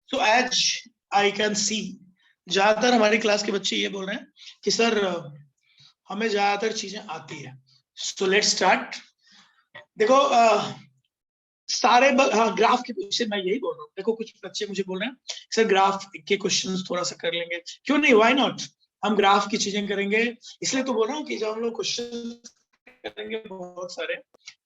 So as I can see, ज्यादातर हमारी class के बच्चे ये बोल रहे हैं कि सर हमें ज्यादातर चीजें आती है। So let's start. देखो सारे हाँ, ग्राफ के पीछे मैं यही बोल रहा हूँ। देखो कुछ बच्चे मुझे बोल रहे हैं सर ग्राफ के क्वेश्चंस थोड़ा सा कर लेंगे, क्यों नहीं, व्हाई नॉट। हम ग्राफ की चीजें करेंगे, इसलिए तो बोल रहा हूँ कि जब हम लोग क्वेश्चन करेंगे बहुत सारे,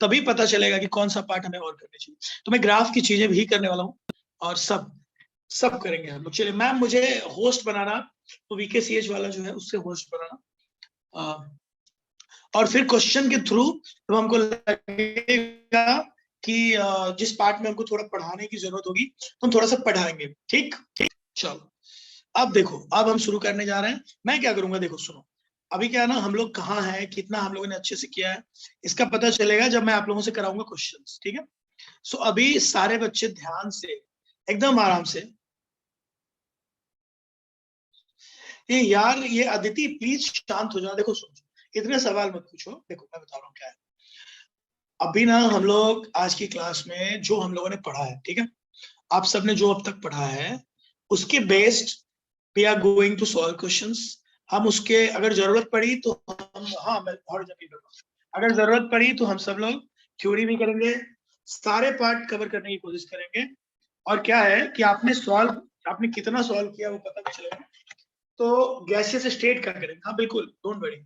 तभी पता चलेगा कि कौन सा पार्ट हमें और करना चाहिए। तो मैं ग्राफ की चीजें भी करने वाला हूँ और सब करेंगे हम लोग। चलिए मैम, मुझे होस्ट बनाना, तो VKCH वाला जो है उससे होस्ट बनाना, और फिर क्वेश्चन के थ्रू जब हमको लगेगा कि जिस पार्ट में हमको थोड़ा पढ़ाने की जरूरत होगी तो हम थोड़ा सा पढ़ाएंगे। ठीक ठीक, चलो अब देखो, अब हम शुरू करने जा रहे हैं। मैं क्या करूंगा, देखो सुनो, अभी क्या है ना, हम लोग कहाँ हैं, कितना हम लोगों ने अच्छे से किया है, इसका पता चलेगा जब मैं आप लोगों से कराऊंगा क्वेश्चंस। ठीक है, सो अभी सारे बच्चे ध्यान से, एकदम आराम से। ये यार, ये अदिति प्लीज शांत हो जाओ। देखो सुनो, इतने सवाल मत पूछो। देखो मैं बता रहा हूँ क्या है। अभी ना हम लोग आज की क्लास में जो हम लोगों ने पढ़ा है, ठीक है, आप सबने जो अब तक पढ़ा है उसके based we are going to solve questions. हम उसके अगर जरूरत पड़ी तो हम, हाँ मैं और जब अगर जरूरत पड़ी तो हम सब लोग थ्योरी भी करेंगे, सारे पार्ट कवर करने की कोशिश करेंगे। और क्या है कि आपने कितना सॉल्व किया वो पता भी चलेगा। तो गैसेस स्टेट का करेंगे, हाँ बिल्कुल, डोंट वरी।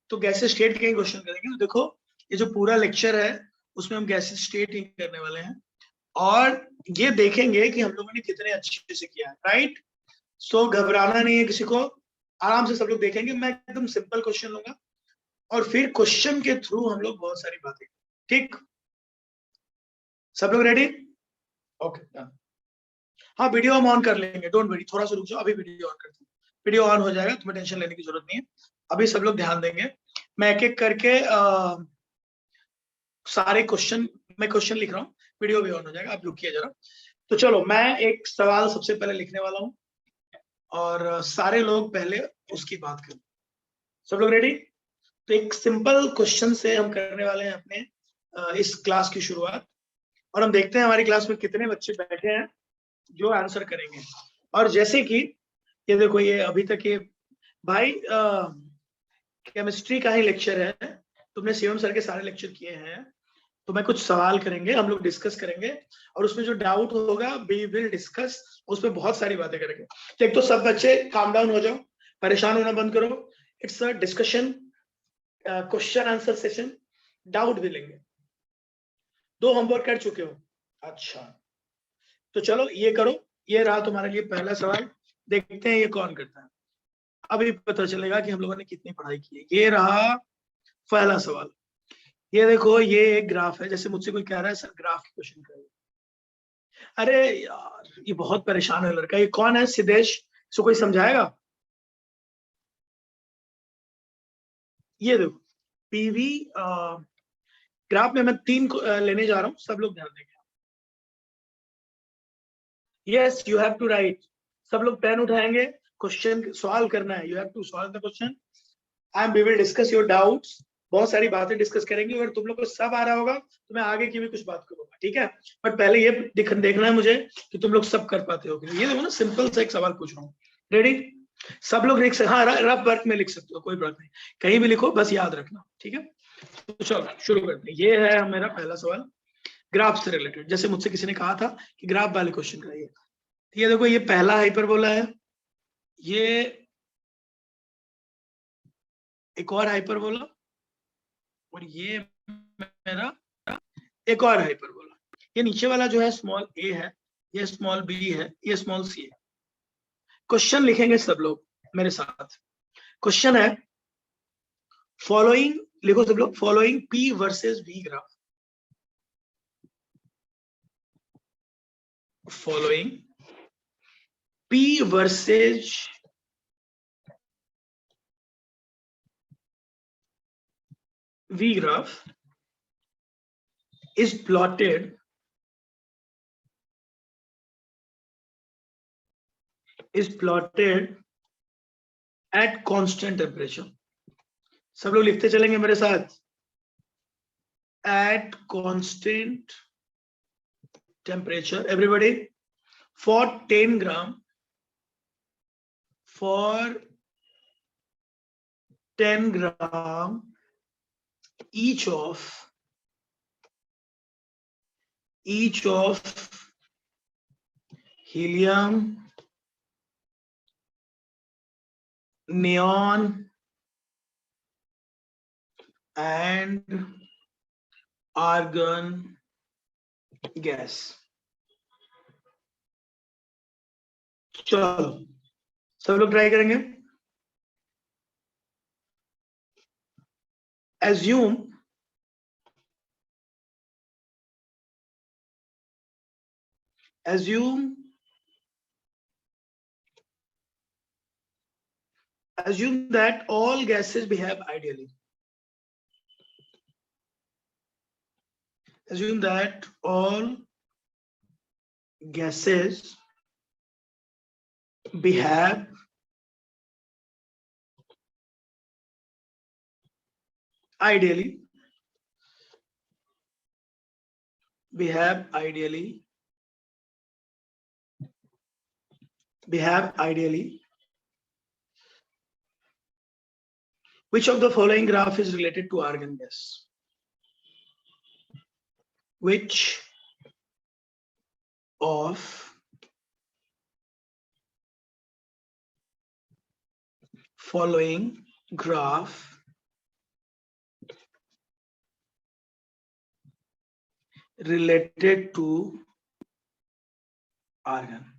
तो गैसेस स्टेट के ही क्वेश्चन करेंगे। तो देखो ये जो पूरा लेक्चर है उसमें हम गैसेस स्टेट ही करने वाले हैं, और ये देखेंगे कि हम लोगों ने कितने अच्छे से किया है। राइट, सो घबराना नहीं है किसी को, आराम से सब लोग देखेंगे। मैं एकदम सिंपल क्वेश्चन लूंगा और फिर क्वेश्चन के थ्रू हम लोग बहुत सारी बातें। ठीक, सब लोग रेडी? ओके, हाँ वीडियो हम ऑन कर लेंगे, डोंट वरी, थोड़ा सा रुक जाओ, अभी वीडियो ऑन करते हैं। वीडियो ऑन हो जाएगा, तुम्हें टेंशन लेने की जरूरत नहीं है। अभी सब लोग ध्यान देंगे, मैं एक एक करके सारे क्वेश्चन, मैं क्वेश्चन लिख रहा हूँ, वीडियो भी ऑन हो जाएगा, आप रुकिए जरा। तो चलो मैं एक सवाल सबसे पहले लिखने वाला हूँ और सारे लोग पहले उसकी बात करें। सब लोग रेडी? तो एक सिंपल क्वेश्चन से हम करने वाले हैं अपने इस क्लास की शुरुआत, और हम देखते हैं हमारी क्लास में कितने बच्चे बैठे हैं जो आंसर करेंगे। और जैसे कि ये देखो, ये अभी तक ये भाई केमिस्ट्री का ही लेक्चर है, तुमने शिवम सर के सारे लेक्चर किए हैं, तो मैं कुछ सवाल करेंगे, हम लोग डिस्कस करेंगे, और उसमें जो डाउट होगा वी विल डिस्कस, उसमें बहुत सारी बातें करेंगे। तो एक तो सब बच्चे काम डाउन हो जाओ, परेशान होना बंद करो। It's a discussion, question answer session, doubt भी लेंगे। 2 होमवर्क कर चुके हो? अच्छा, तो चलो ये करो। ये रहा तुम्हारे लिए पहला सवाल, देखते हैं ये कौन करता है। अभी पता चलेगा कि हम लोगों ने कितनी पढ़ाई की है। ये रहा पहला सवाल। ये देखो, ये एक ग्राफ है, जैसे मुझसे कोई कह रहा है सर ग्राफ की क्वेश्चन करिए। अरे यार, ये बहुत परेशान है लड़का। ये कौन है? सिद्धेश, इसको कोई समझाएगा? ये देखो पीवी ग्राफ में मैं 3 लेने जा रहा हूँ, सब लोग ध्यान देंगे। Yes, you have to write. सब लोग पेन उठाएंगे, क्वेश्चन सॉल्व करना है। You have to solve the question and we will discuss your doubts. बहुत सारी बातें डिस्कस करेंगे, और तुम लोग को सब आ रहा होगा तो मैं आगे की भी कुछ बात करूंगा, ठीक है। बट पहले ये देखना है मुझे कि तुम लोग सब कर पाते हो। ये देखो ना, सिंपल सा एक सवाल पूछ रहा हूँ। रेडी? सब लोग लिख सकते, हाँ रफ वर्क में लिख सकते हो, कोई बात नहीं, कहीं भी लिखो, बस याद रखना, ठीक है। तो चलो शुरू करते हैं। ये है मेरा पहला सवाल, ग्राफ से रिलेटेड। जैसे मुझसे किसी ने कहा था कि ग्राफ वाले क्वेश्चन कराइए। ये देखो, ये पहला हाइपरबोला है, ये एक और हाइपरबोला, और ये मेरा एक और हाइपरबोला। ये नीचे वाला जो है स्मॉल ए है, ये स्मॉल बी है, ये स्मॉल सी है। क्वेश्चन लिखेंगे सब लोग मेरे साथ। क्वेश्चन है फॉलोइंग, लिखो सब लोग, following P versus V graph. Following P versus V graph is plotted at constant temperature. सब लोग लिखते चलेंगे मेरे साथ, at constant temperature, everybody, for 10 gram, for 10 gram each of helium, neon and argon gas. चलो सब लोग ट्राई करेंगे. assume that all gases behave ideally. Assume that all gases behave ideally. Which of the following graph is related to argon gas? Which of following graph related to argon?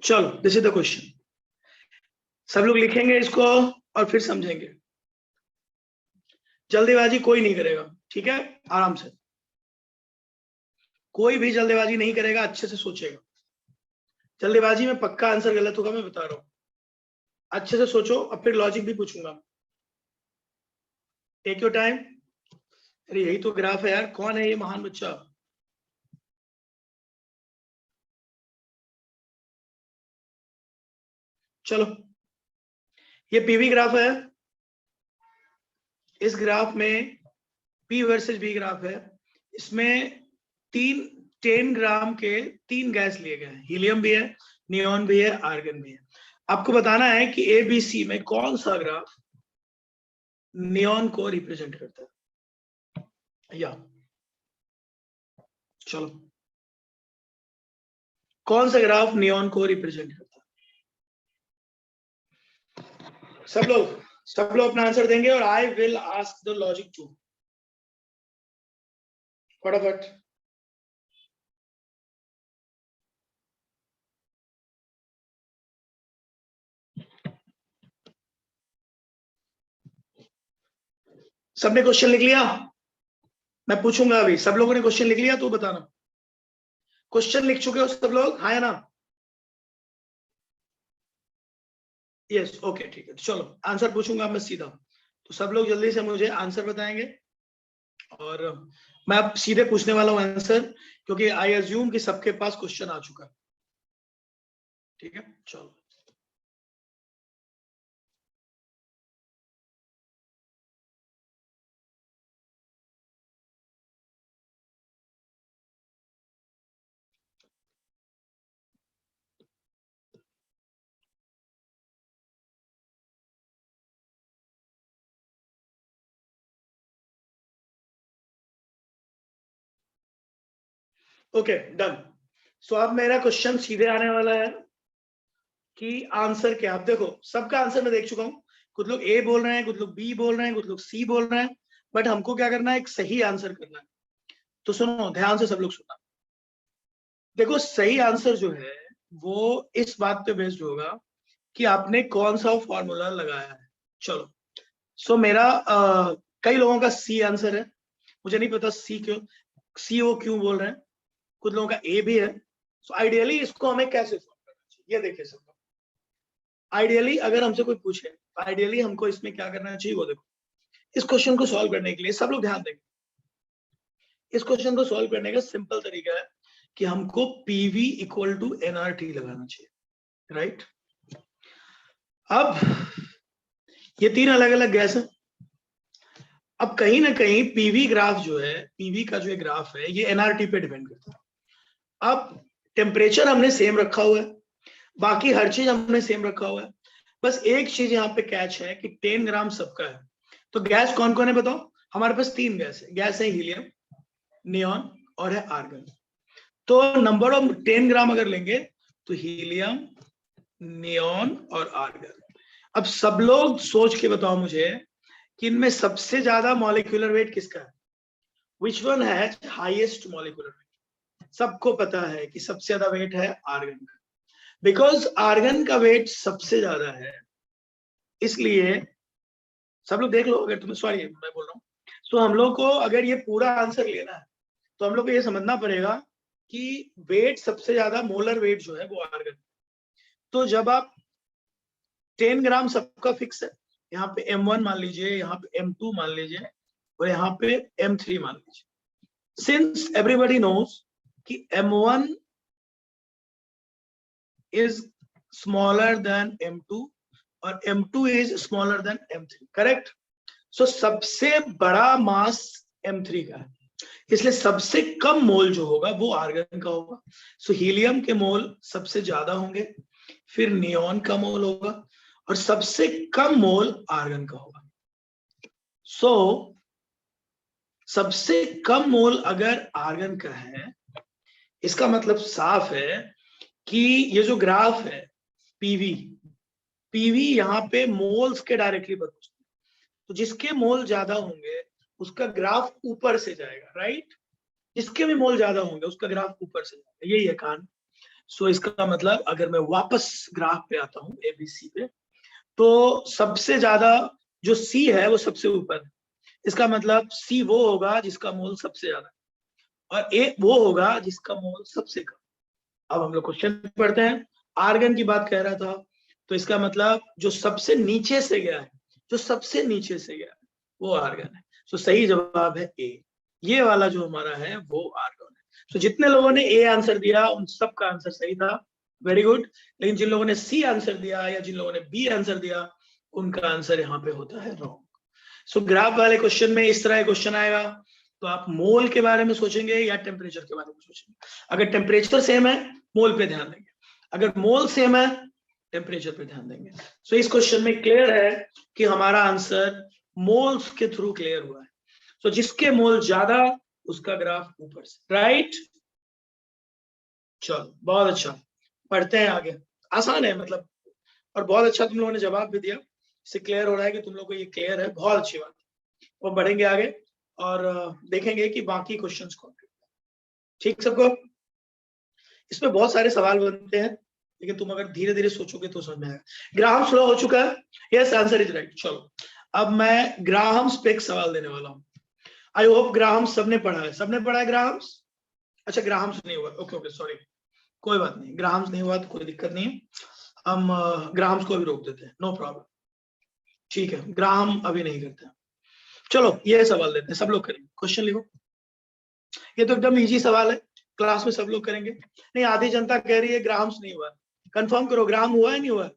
चलो, this is the question. सब लोग लिखेंगे इसको और फिर समझेंगे. जल्दीबाजी कोई नहीं करेगा, ठीक है? आराम से, कोई भी जल्दीबाजी नहीं करेगा, अच्छे से सोचेगा. जल्दीबाजी में पक्का आंसर गलत होगा, मैं बता रहा हूं. अच्छे से सोचो, अब फिर लॉजिक भी पूछूंगा. Take your time. अरे यही तो ग्राफ है यार. कौन है ये महान बच्चा? चलो, ये पीवी ग्राफ है. इस ग्राफ में पी वर्सेस बी ग्राफ है. इसमें 10 ग्राम के 3 गैस लिए गए हैं. हीलियम भी है, नियॉन भी है, आर्गन भी है. आपको बताना है कि ए बी सी में कौन सा ग्राफ नियॉन को रिप्रेजेंट करता है. या चलो, कौन सा ग्राफ नियॉन को रिप्रेजेंट करता है? सब लोग अपना आंसर देंगे और I will ask the logic too. फटाफट. सबने क्वेश्चन लिख लिया? मैं पूछूंगा अभी. सब लोगों ने क्वेश्चन लिख लिया तो बताना. क्वेश्चन लिख चुके हो सब लोग? हाँ या ना? यस, ओके, ठीक है. चलो, आंसर पूछूंगा मैं सीधा, तो सब लोग जल्दी से मुझे आंसर बताएंगे. और मैं अब सीधे पूछने वाला हूं आंसर, क्योंकि आई अज्यूम कि सबके पास क्वेश्चन आ चुका है. ठीक है, चलो. Okay, done. सो अब मेरा क्वेश्चन सीधे आने वाला है कि आंसर क्या. आप देखो, सबका आंसर मैं देख चुका हूं. कुछ लोग ए बोल रहे हैं, कुछ लोग बी बोल रहे हैं, कुछ लोग सी बोल रहे हैं. बट हमको क्या करना है? एक सही आंसर करना है. तो सुनो, ध्यान से सब लोग सुना. देखो, सही आंसर जो है वो इस बात पे बेस्ड होगा कि आपने कौन सा फॉर्मूला लगाया है. चलो, सो मेरा कई लोगों का सी आंसर है. मुझे नहीं पता सी वो क्यों बोल रहे हैं. कुछ लोगों का ए भी है. सो आइडियली इसको हमें कैसे सॉल्व करना चाहिए, ये देखिए सब लोग. आइडियली अगर हमसे कोई पूछे तो आइडियली हमको इसमें क्या करना चाहिए वो देखो. इस क्वेश्चन को सॉल्व करने के लिए सब लोग ध्यान देंगे. इस क्वेश्चन को सॉल्व करने का सिंपल तरीका है कि हमको पीवी इक्वल टू एनआरटी लगाना चाहिए. राइट? अब ये 3 अलग अलग गैस है. अब कहीं ना कहीं पीवी ग्राफ जो है, पीवी का जो ग्राफ है ये एनआरटी पे डिपेंड करता है। अब टेम्परेचर हमने सेम रखा हुआ है, बाकी हर चीज हमने सेम रखा हुआ है, बस एक चीज यहाँ पे कैच है कि 10 ग्राम सबका है। तो गैस कौन कौन है बताओ? हमारे पास 3 गैस है, गैस है हीलियम, नियॉन और है आर्गन। तो नंबर ऑफ 10 ग्राम अगर लेंगे तो हीलियम, नियॉन और आर्गन। अब सब लोग सोच के बताओ मुझे कि इनमें सबसे ज्यादा मॉलिक्यूलर वेट किसका है? Which one has highest molecular weight? सबको पता है कि सबसे ज्यादा वेट है आर्गन का, बिकॉज आर्गन का वेट सबसे ज्यादा है। इसलिए सब लोग देख लो, अगर तुम्हें, सॉरी मैं बोल रहा हूँ, तो हम लोग को अगर ये पूरा आंसर लेना है तो हम लोग को ये समझना पड़ेगा कि वेट सबसे ज्यादा, मोलर वेट जो है वो आर्गन। तो जब आप 10 ग्राम सबका फिक्स है, यहाँ पे M1 मान लीजिए, यहाँ पे M2 मान लीजिए और यहाँ पे M3 मान लीजिए। सिंस एवरीबडी नोज कि M1 is smaller then M2 और M2 is smaller than M3, correct? So सबसे बड़ा मास M3 का है, इसलिए सबसे कम मोल जो होगा वो आर्गन का होगा। सो हीलियम के मोल सबसे ज्यादा होंगे, फिर नियॉन का मोल होगा और सबसे कम मोल आर्गन का होगा। सो सबसे कम मोल अगर आर्गन का है, इसका मतलब साफ है कि ये जो ग्राफ है पीवी, पीवी यहाँ पे मोल्स के डायरेक्टली बदल, तो जिसके मोल ज्यादा होंगे उसका ग्राफ ऊपर से जाएगा, राइट? जिसके भी मोल ज्यादा होंगे उसका ग्राफ ऊपर से जाएगा, यही है कारण। सो इसका मतलब अगर मैं वापस ग्राफ पे आता हूँ एबीसी पे, तो सबसे ज्यादा जो सी है वो सबसे ऊपर है। इसका मतलब सी वो होगा जिसका मोल सबसे ज्यादा और ए वो होगा जिसका मोल सबसे कम। अब हम लोग क्वेश्चन पढ़ते हैं। आर्गन की बात कह रहा था, तो इसका मतलब जो सबसे नीचे से गया है, जो सबसे नीचे से गया है वो आर्गन है। तो सही जवाब है ए, ये वाला जो हमारा है वो आर्गन है। तो जितने लोगों ने ए आंसर दिया उन सबका आंसर सही था, वेरी गुड। लेकिन जिन लोगों ने सी आंसर दिया या जिन लोगों ने बी आंसर दिया उनका आंसर यहाँ पे होता है रॉन्ग। सो ग्राफ वाले क्वेश्चन में इस तरह क्वेश्चन आएगा, तो आप मोल के बारे में सोचेंगे या टेम्परेचर के बारे में सोचेंगे? अगर टेम्परेचर सेम है मोल पे ध्यान देंगे, अगर मोल सेम है टेम्परेचर पे ध्यान देंगे। सो इस क्वेश्चन में क्लियर है कि हमारा आंसर मोल्स के थ्रू क्लियर हुआ है। सो जिसके मोल ज्यादा उसका ग्राफ ऊपर से, राइट? चलो बहुत अच्छा, पढ़ते हैं आगे। आसान है मतलब, और बहुत अच्छा तुम लोगों ने जवाब भी दिया, इससे क्लियर हो रहा है कि तुम लोग को ये क्लियर है, बहुत अच्छी बात है। वो बढ़ेंगे आगे और देखेंगे कि बाकी क्वेश्चंस कौन, ठीक सबको? इसमें बहुत सारे सवाल बनते हैं, लेकिन तुम अगर धीरे धीरे सोचोगे तो समझ में आएगा। ग्राहम स्लो हो चुका है, यस आंसर इज राइट। चलो अब मैं ग्राहम्स पे एक सवाल देने वाला हूँ। आई होप ग्राहम्स सबने पढ़ा है, सबने पढ़ा है ग्राहम्स? अच्छा ग्राहम्स नहीं हुआ, ओके ओके सॉरी, कोई बात नहीं, ग्राहम्स नहीं हुआ तो कोई दिक्कत नहीं है, हम ग्राहम्स को भी रोक देते हैं, नो प्रॉब्लम। ठीक है, ग्राहम अभी नहीं करते हैं। चलो ये सवाल देते हैं, सब लोग करेंगे, क्वेश्चन लिखो। ये तो एकदम इजी सवाल है, क्लास में सब लोग करेंगे। नहीं, आधी जनता कह रही है ग्राहम्स नहीं हुआ, कंफर्म करो ग्राहम हुआ है नहीं हुआ?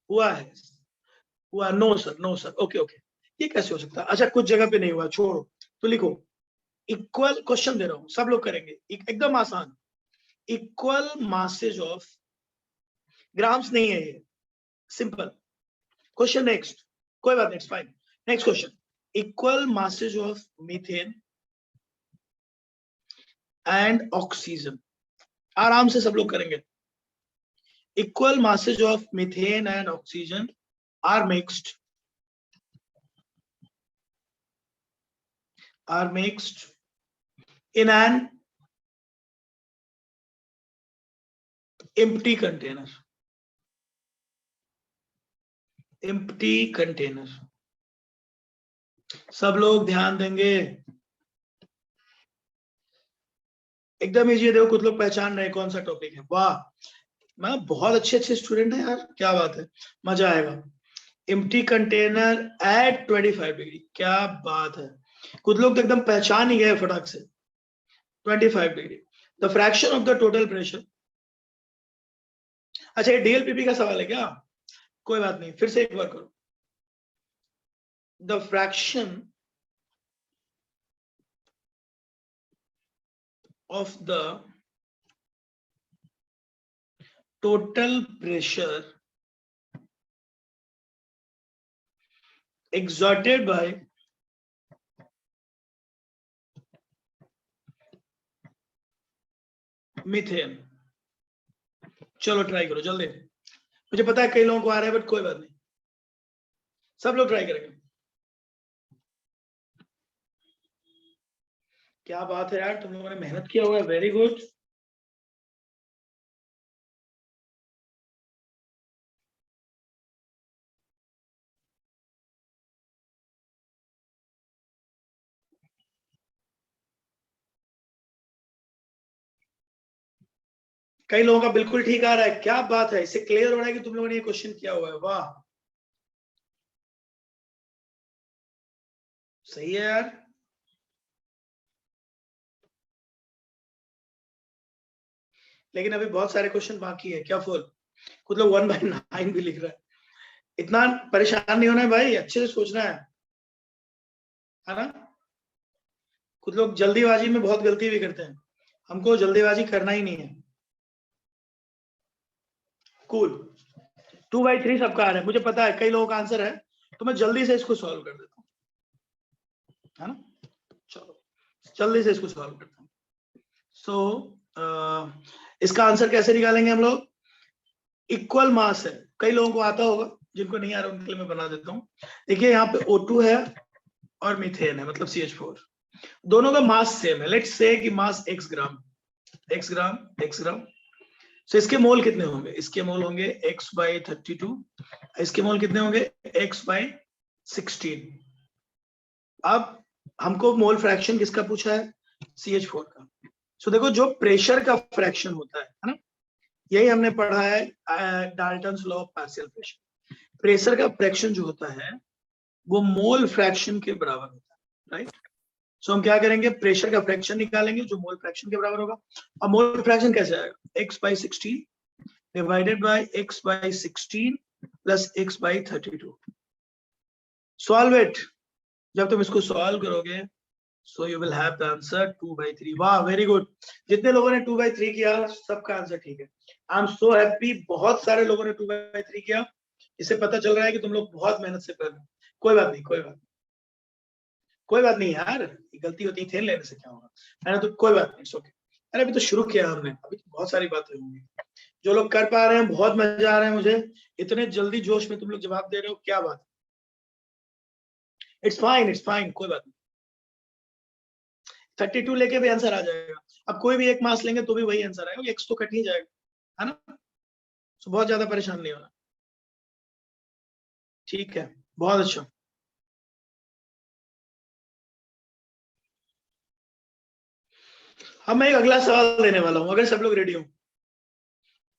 हुआ है, हुआ। No sir, no sir, okay okay, ये कैसे हो सकता है? अच्छा कुछ जगह पे नहीं हुआ, छोड़ो, तो लिखो इक्वल, क्वेश्चन दे रहा हूं सब लोग करेंगे, एकदम आसान। इक्वल मासेज ऑफ, ग्राम्स नहीं है ये, सिंपल क्वेश्चन। नेक्स्ट, कोई बात नहीं, it's fine. Next question, equal masses of methane and oxygen, आराम से सब लोग करेंगे। Equal masses of methane and oxygen are mixed in an empty container, empty container। सब लोग ध्यान देंगे, एकदम इजी है। देखो कुछ लोग पहचान रहे कौन सा टॉपिक है, वाह, मैं बहुत अच्छे अच्छे स्टूडेंट हैं यार, क्या बात है, मजा आएगा। एम्प्टी कंटेनर एट 25 डिग्री, क्या बात है, कुछ लोग तो एकदम पहचान ही गए फटाक से। 25 degree, the fraction of the total pressure. अच्छा ये डीएलपीपी का सवाल है क्या? कोई बात नहीं, फिर से एक बार करो। the fraction of the total pressure exerted by methane. चलो ट्राई करो जल्दी, मुझे पता है कई लोगों को आ रहा है बट कोई बात नहीं, सब लोग ट्राई करेंगे। क्या बात है यार, तुम लोगों ने मेहनत किया हुआ है, वेरी गुड। कई लोगों का बिल्कुल ठीक आ रहा है, क्या बात है, इससे क्लियर हो रहा है कि तुम लोगों ने ये क्वेश्चन किया हुआ है, वाह सही है यार। लेकिन अभी बहुत सारे क्वेश्चन बाकी है, क्या फुल कुछ लोग 1/9 भी लिख रहा है। इतना परेशान नहीं होना है भाई, अच्छे से सोचना है ना। कुछ लोग जल्दीबाजी में बहुत गलती भी करते हैं, हमको जल्दीबाजी करना ही नहीं है। कूल 2/3 सबका आ रहा है, मुझे पता है कई लोगों का आंसर है, तो मैं जल्दी से इसको सॉल्व कर देता हूँ, है ना। चलो जल्दी से इसको सॉल्व करता हूँ। इसका आंसर कैसे निकालेंगे हम लोग, इक्वल मास है, कई लोगों को आता होगा, जिनको नहीं आ रहा उनके लिए मैं बना देता हूँ। देखिए यहाँ पे O2 है और मीथेन है, मतलब CH4, दोनों का मास सेम है। लेट्स से कि मास x ग्राम, x ग्राम, x ग्राम। तो इसके मोल कितने होंगे, इसके मोल होंगे x/32, इसके मोल कितने होंगे x/16। अब हमको मोल फ्रैक्शन किसका पूछा है, CH4 का। सो देखो जो प्रेशर का फ्रैक्शन होता है ना, यही हमने पढ़ा है Dalton's law of partial pressure. Pressure का फ्रैक्शन जो होता है वो मोल फ्रैक्शन के बराबर होता है, राइट। सो हम क्या करेंगे, प्रेशर का फ्रैक्शन निकालेंगे जो मोल फ्रैक्शन के बराबर होगा। और मोल फ्रैक्शन कैसे आएगा, x/16 divided by x/16 plus x/32। Solve it, जब तुम इसको सॉल्व करोगे so you will have the answer 2/3। वाह वेरी गुड, जितने लोगों ने 2/3 किया सबका आंसर ठीक है। आई एम सो हैप्पी, बहुत सारे लोगों ने 2/3 किया, इससे पता चल रहा है कि तुम लोग बहुत मेहनत से कर रहे हो। कोई बात नहीं, कोई बात नहीं यार, गलती होती थे लेने से क्या होगा, है ना। तो कोई बात नहीं, ओके। अरे अभी तो शुरू किया हमने, अभी तो बहुत सारी बातें होंगी। जो लोग कर पा रहे हैं बहुत मजा आ रहा है मुझे, इतने जल्दी जोश में तुम लोग जवाब दे रहे हो, क्या बात। इट्स फाइन, कोई बात नहीं। 32 लेके भी आंसर आ जाएगा। अब कोई भी एक मास लेंगे तो भी वही आंसर आएगा, एक्स तो कट ही जाएगा, है ना। तो बहुत ज्यादा परेशान नहीं होना, ठीक है, बहुत अच्छा। अब मैं एक अगला सवाल लेने वाला हूं, अगर सब लोग रेडी हो।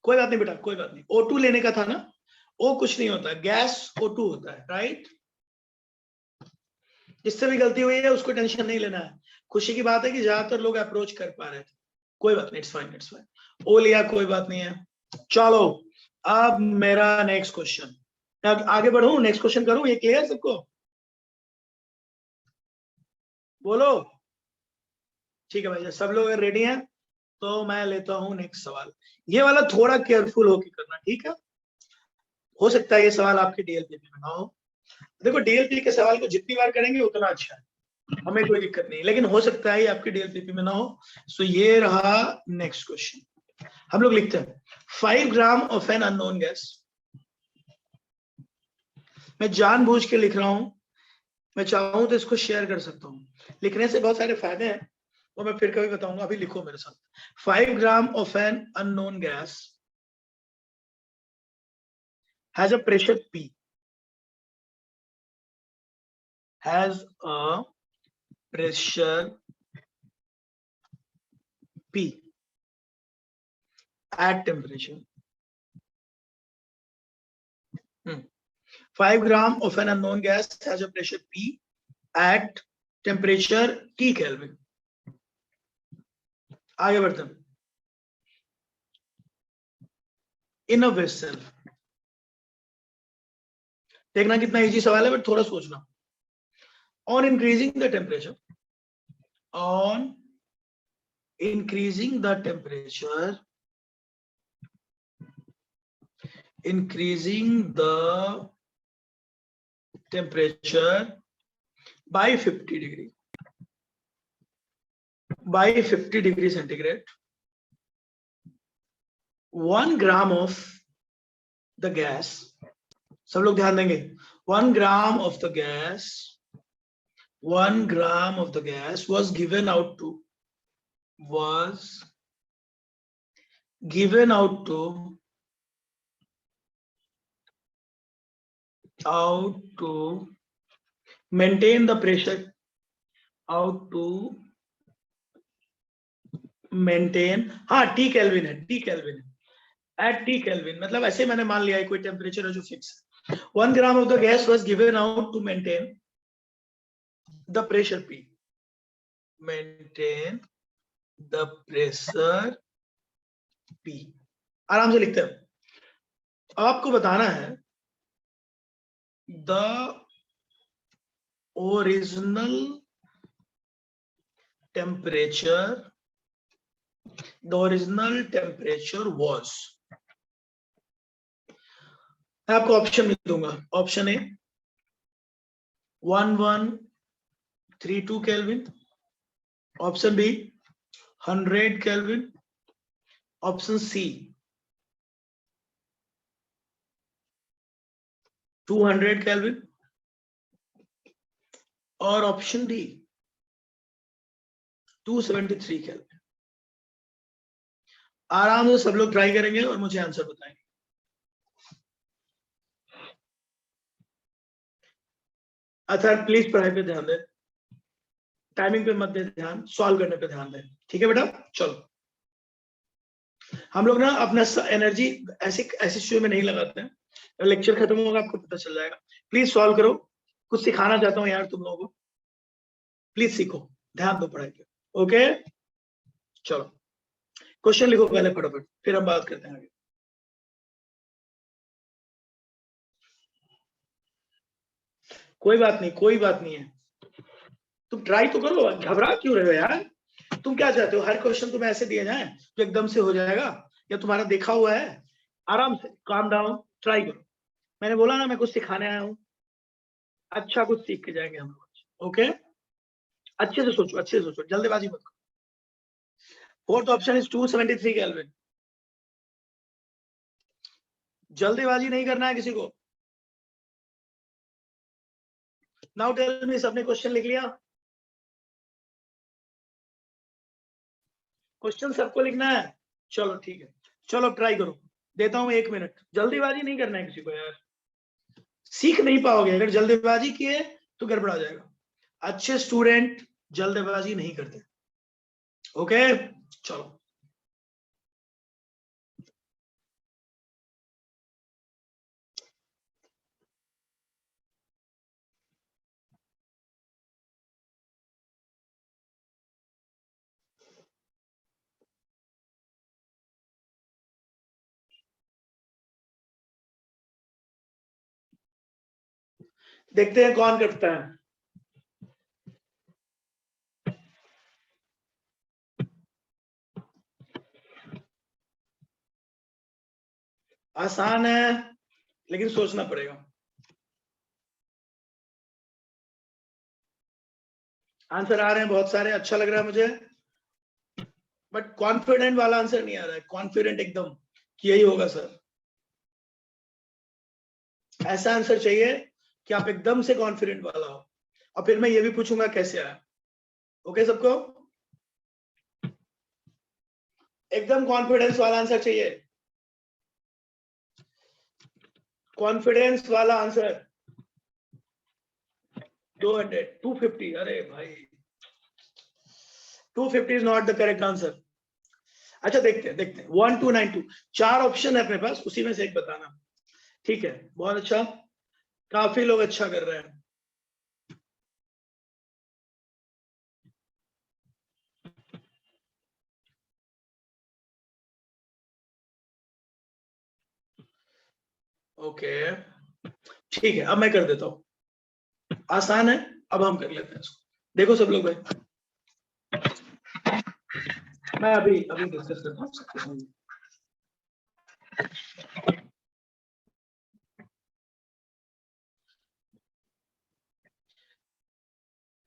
कोई बात नहीं बेटा, कोई बात नहीं। O2 लेने का था ना, O कुछ नहीं होता, गैस O2 होता है, राइट। जिससे भी गलती हुई है उसको टेंशन नहीं लेना है, खुशी की बात है कि ज्यादातर लोग अप्रोच कर पा रहे थे। कोई बात नहीं, इट्स फाइन। ओ लिया, कोई बात नहीं है। चलो अब मेरा नेक्स्ट क्वेश्चन, आगे बढ़ू, नेक्स्ट क्वेश्चन करूं, ये क्लियर सबको, बोलो। ठीक है भाई, सब लोग अगर रेडी हैं तो मैं लेता हूं नेक्स्ट सवाल। ये वाला थोड़ा केयरफुल होके करना, ठीक है। हो सकता है ये सवाल आपके डीएलपीपी में ना हो। देखो डीएलपी के सवाल को जितनी बार करेंगे उतना अच्छा है, हमें कोई दिक्कत नहीं, लेकिन हो सकता है ये आपके डीएलपीपी में ना हो। सो ये रहा नेक्स्ट क्वेश्चन। हम लोग लिखते हैं 5 gram of an unknown gas. मैं जानबूझ के लिख रहा हूं, मैं चाहूं तो इसको शेयर कर सकता हूं, लिखने से बहुत सारे फायदे हैं, वो मैं फिर कभी बताऊंगा, अभी लिखो मेरे साथ। 5 gram of an unknown gas has a pressure P, has a pressure P at temperature 5 gram of an unknown gas has a pressure P at temperature T Kelvin। आगे बढ़ते हैं। इन अ वेसल, देखना कितना इजी सवाल है but थोड़ा सोचना। On increasing the temperature, on increasing the temperature, increasing the temperature by 50 degree, by 50 degree centigrade, 1 gram of the gas, सब लोग ध्यान देंगे, 1 gram of the gas, 1 gram of the gas was given out to maintain the pressure, out to maintain, हाँ T kelvin है, T kelvin है, at T kelvin, मतलब ऐसे मैंने मान लिया है कोई टेम्परेचर है जो फिक्स है. 1 gram of the gas was given out to maintain the pressure P, maintain the pressure P. आराम से लिखते हैं. आपको बताना है the original temperature was, मैं आपको ऑप्शन भी दूंगा. Option A 1132 kelvin, option B 100 kelvin, option C 200 kelvin और ऑप्शन डी 273 केल्विन. आराम से सब लोग ट्राई करेंगे और मुझे आंसर बताएंगे. अच्छा प्लीज पढ़ाई पे ध्यान दें, टाइमिंग पे मत दे ध्यान, सॉल्व करने पे ध्यान दें. ठीक है बेटा, चलो हम लोग ना अपना एनर्जी ऐसे चीजों में नहीं लगाते हैं. लेक्चर खत्म होगा आपको पता चल जाएगा. प्लीज सॉल्व करो. कुछ सिखाना चाहता हूँ यार तुम लोगों को, प्लीज सीखो, ध्यान दो पढ़ाई पे. ओके चलो क्वेश्चन लिखो पहले फटाफट, फिर हम बात करते हैं आगे. कोई बात नहीं है, तुम ट्राई तो करो, घबरा क्यों रहे हो यार. तुम क्या चाहते हो, हर क्वेश्चन तुम्हें ऐसे दिया जाए तो एकदम से हो जाएगा, या तुम्हारा देखा हुआ है. आराम से काम डाउन, ट्राई करो. मैंने बोला ना मैं कुछ सिखाने आया हूँ, अच्छा कुछ सीख के जाएंगे हम लोग. ओके अच्छे से सोचो, जल्दबाजी मत करो. Fourth option is 273 kelvin. जल्दबाजी नहीं करना है किसी को. नाउ टेल मी, सबने क्वेश्चन लिख लिया? क्वेश्चन सबको लिखना है? चलो ठीक है, चलो ट्राई करो. देता हूं 1 मिनट. जल्दीबाजी नहीं करना है किसी को यार, सीख नहीं पाओगे. अगर जल्दबाजी किए तो गड़बड़ा जाएगा. अच्छे स्टूडेंट जल्दबाजी नहीं करते. ओके चलो देखते हैं कौन करता है. आसान है लेकिन सोचना पड़ेगा. आंसर आ रहे हैं बहुत सारे, अच्छा लग रहा है मुझे, बट कॉन्फिडेंट वाला आंसर नहीं आ रहा है. कॉन्फिडेंट एकदम कि यही होगा सर, ऐसा आंसर चाहिए कि आप एकदम से कॉन्फिडेंट वाला हो. और फिर मैं ये भी पूछूंगा कैसे आया. ओके सबको एकदम कॉन्फिडेंस वाला आंसर चाहिए. कॉन्फिडेंस वाला आंसर 200, 250. अरे भाई 250 is not the correct answer. अच्छा देखते हैं 1292. 4 ऑप्शन है अपने पास, उसी में से एक बताना. ठीक है बहुत अच्छा, काफी लोग अच्छा कर रहे हैं. ओके ठीक है, अब मैं कर देता हूं. आसान है, अब हम कर लेते हैं इसको। देखो सब लोग भाई, मैं अभी डिस्कस करता हूँ सबके साथ।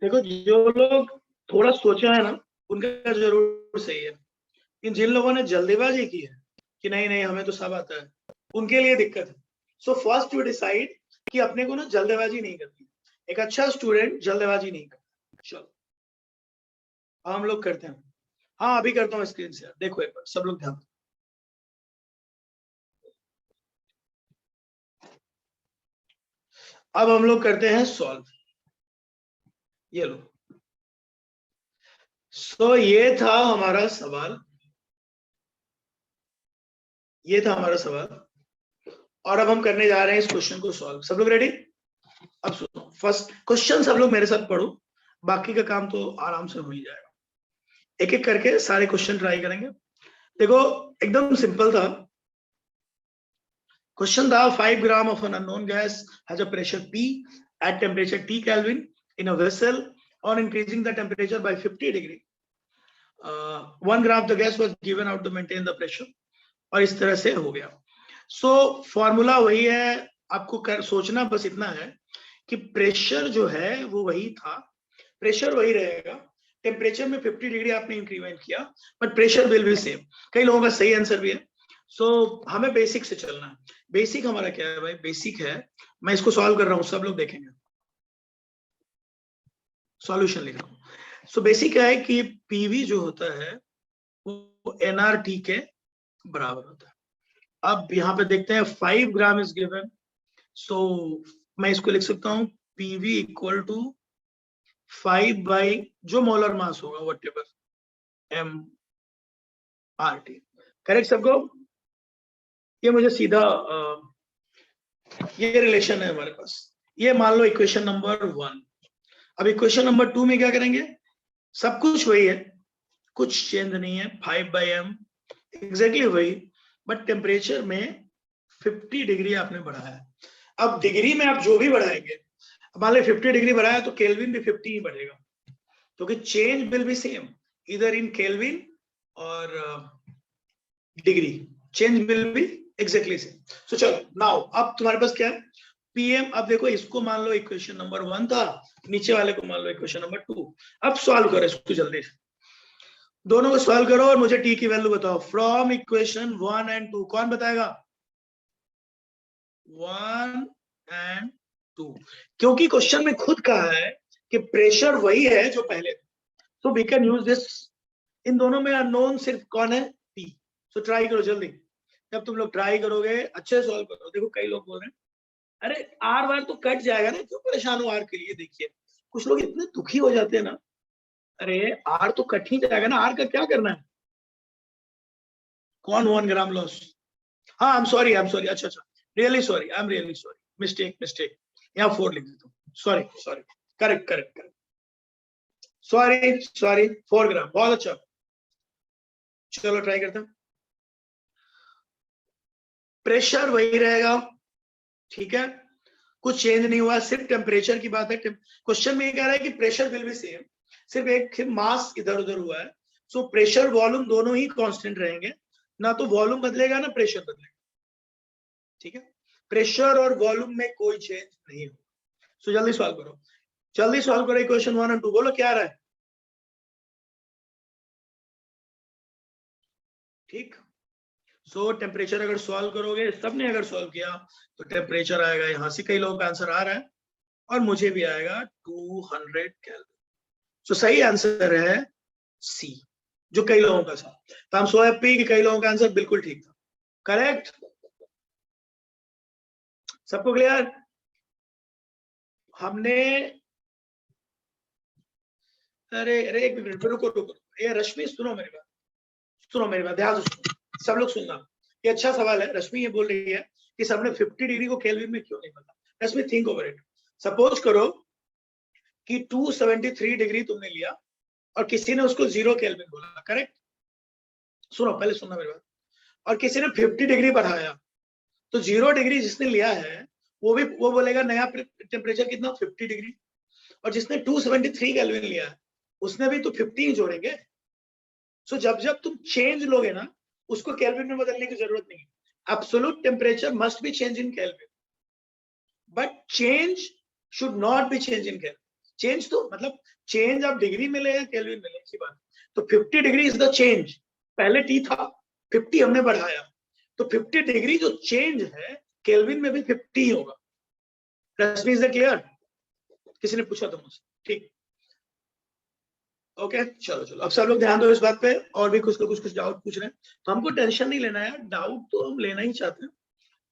देखो जो लोग थोड़ा सोचा है ना, उनका जरूर सही है। इन जिन लोगों ने जल्दीबाजी की है कि नहीं नहीं हमें तो सब आता है, उनके लिए दिक्कत है। सो फर्स्ट यू डिसाइड कि अपने को ना जल्दबाजी नहीं करनी। एक अच्छा स्टूडेंट जल्दबाजी नहीं करता। चलो हम लोग करते हैं। हाँ अभी करता हूँ स्क्रीन शेयर, देखो एक बार सब लोग ध्यान। अब हम लोग करते हैं सॉल्व। ये लो। सो ये था हमारा सवाल, ये था हमारा सवाल, और अब हम करने जा रहे हैं इस क्वेश्चन को सॉल्व। सब लोग रेडी? अब सुनो, फर्स्ट क्वेश्चन सब लोग मेरे साथ पढ़ो, बाकी का काम तो आराम से हो ही जाएगा। एक एक करके सारे क्वेश्चन ट्राई करेंगे। देखो एकदम सिंपल था क्वेश्चन था, 5 gram of an unknown gas has a pressure P at temperature T Kelvin in a vessel on increasing the temperature by 50 degree. 1 gram the gas was given out to maintain the pressure, और इस तरह से हो गया। So formula वही है, आपको सोचना बस इतना है कि प्रेशर जो है वो वही था, प्रेशर वही रहेगा, टेम्परेचर में 50 डिग्री आपने इंक्रीमेंट किया, but pressure will be same. कई लोगों का सही आंसर भी है। सो हमें बेसिक से चलना है। बेसिक हमारा क्या है भाई? बेसिक है, मैं इसको सॉल्व कर रहा हूं, सब लोग देखेंगे, सॉल्यूशन लिख रहा हूं। सो बेसिक है कि पीवी जो होता है वो एनआरटी के बराबर होता है। अब यहाँ पे देखते हैं 5 ग्राम इज गिवन, सो मैं इसको लिख सकता हूँ पीवी इक्वल टू 5 बाई जो मोलर मास होगा whatever M R T. Correct सबको? ये मुझे सीधा ये रिलेशन है हमारे पास। ये मान लो इक्वेशन नंबर 1। अब इक्वेशन नंबर 2 में क्या करेंगे? सब कुछ वही है, कुछ चेंज नहीं है, 5 बाई एम एग्जैक्टली वही, बट टेम्परेचर में 50 डिग्री आपने बढ़ाया है। अब डिग्री में आप जो भी बढ़ाएंगे, मान लो 50 डिग्री बढ़ाया तो केल्विन भी 50 ही बढ़ेगा, क्योंकि चेंज विल बी सेम इधर इन केल्विन और degree, change will be exactly same. So चलो नाउ अब तुम्हारे पास क्या है? पीएम। अब देखो इसको मान लो इक्वेशन नंबर 1 था, नीचे वाले को मान लो इक्वेशन नंबर 2। अब सॉल्व करो इसको जल्दी से, दोनों को सॉल्व करो और मुझे टी की वैल्यू बताओ फ्रॉम इक्वेशन 1 एंड 2। कौन बताएगा? 1 एंड 2, क्योंकि क्वेश्चन में खुद कहा है कि प्रेशर वही है जो पहले, so we can use this. इन दोनों में अननोन सिर्फ कौन है? पी। सो ट्राई करो जल्दी, जब तुम लोग ट्राई करोगे अच्छे से सॉल्व करो। देखो कई लोग बोल रहे हैं अरे आर बार तो कट जाएगा ना, क्यों परेशान हो आर के लिए? देखिए कुछ लोग इतने दुखी हो जाते हैं ना, अरे आर तो कट ही जाएगा ना, आर का क्या करना है? कौन 1 ग्राम लॉस? हाँ आई एम सॉरी, अच्छा really sorry, I am really sorry, mistake यहाँ 4 लिख देता हूँ, सॉरी करेक्ट सॉरी 4 ग्राम, बहुत अच्छा। चलो ट्राई करते हैं। प्रेशर वही रहेगा, ठीक है, कुछ चेंज नहीं हुआ, सिर्फ टेम्परेचर की बात है। क्वेश्चन में ये कह रहा है कि प्रेशर विल बी सेम, सिर्फ एक मास इधर उधर हुआ है। सो प्रेशर वॉल्यूम दोनों ही कांस्टेंट रहेंगे, ना तो वॉल्यूम बदलेगा ना प्रेशर बदलेगा, ठीक है? प्रेशर और वॉल्यूम में कोई चेंज नहीं होगा। सो जल्दी सॉल्व करो इक्वेशन 1 और 2। बोलो क्या आ रहा है? ठीक। सो टेम्परेचर अगर सॉल्व करोगे, सबने अगर सॉल्व किया तो टेम्परेचर आएगा, यहां से कई लोगों का आंसर आ रहा है और मुझे भी आएगा 200 केल्विन। सो सही आंसर है सी, जो कई लोगों का था। तो हम सो हैप्पी कि कई लोगों का आंसर बिल्कुल ठीक था, करेक्ट। सबको क्लियर? हमने अरे एक मिनट रुको, ये रश्मि सुनो मेरी बात ध्यान से सुनो, सब लोग सुनना। ये अच्छा सवाल है, रश्मि ये बोल रही है कि सबने 50 डिग्री को केल्विन में क्यों नहीं बदला। रश्मि थिंक ओवर इट। सपोज करो कि 273 डिग्री तुमने लिया और किसी ने उसको 0 केल्विन बोला, करेक्ट? सुनो पहले सुनना मेरी बात। और किसी ने 50 डिग्री बढ़ाया, तो 0 डिग्री जिसने लिया है वो बोलेगा नया टेम्परेचर कितना? 50 डिग्री। और जिसने 273 केल्विन लिया है उसने भी तो 50 ही जोड़ेंगे। सो जब जब तुम चेंज लोगे ना, उसको केल्विन में बदलने की जरूरत नहीं है। Absolute temperature must be change in kelvin, but change should not be change in kelvin. Change तो मतलब चेंज आप डिग्री में ले या केल्विन में ले, ऐसी बात। तो 50 डिग्री इज द चेंज। पहले टी था, 50 हमने बढ़ाया, तो 50 डिग्री जो चेंज है केल्विन में भी 50 ही होगा। रश्मि, इज क्लियर? किसी ने पूछा तो मुझसे, ठीक। ओके, चलो चलो, अब सब लोग ध्यान दो इस बात पे। और भी कुछ लोग कुछ डाउट पूछ रहे हैं, तो हमको टेंशन नहीं लेना है, डाउट तो हम लेना ही चाहते हैं।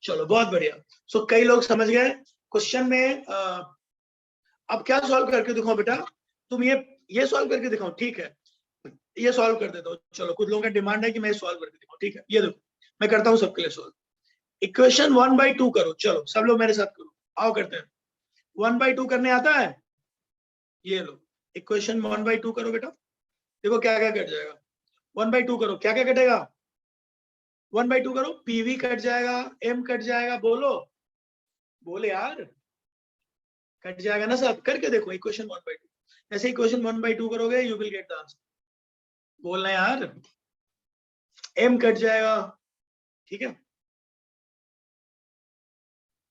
चलो, बहुत बढ़िया। सो कई लोग समझ गए क्वेश्चन में। अब क्या सॉल्व करके दिखाओ बेटा? तुम ये सॉल्व करके दिखाओ, ठीक है? ये सॉल्व कर देता हूँ। चलो, कुछ लोगों का डिमांड है कि मैं सॉल्व करके दिखाऊं, ठीक है? ये देखो, मैं करता हूँ सबके लिए सॉल्व। इक्वेशन 1/2 करो। चलो सब लोग मेरे साथ करो, आओ करते हैं। 1/2 करने आता है? ये लो, इक्वेशन 1/2 करो बेटा। देखो क्या क्या कट जाएगा। 1/2 करो, क्या क्या कटेगा? 1/2 करो, पीवी कट जाएगा, एम कट जाएगा। बोलो बोले यार, कट जाएगा ना सब? करके देखो इक्वेशन 1/2। ऐसे इक्वेशन 1/2 करोगे, you will get the answer. बोलना यार, एम कट जाएगा, ठीक है?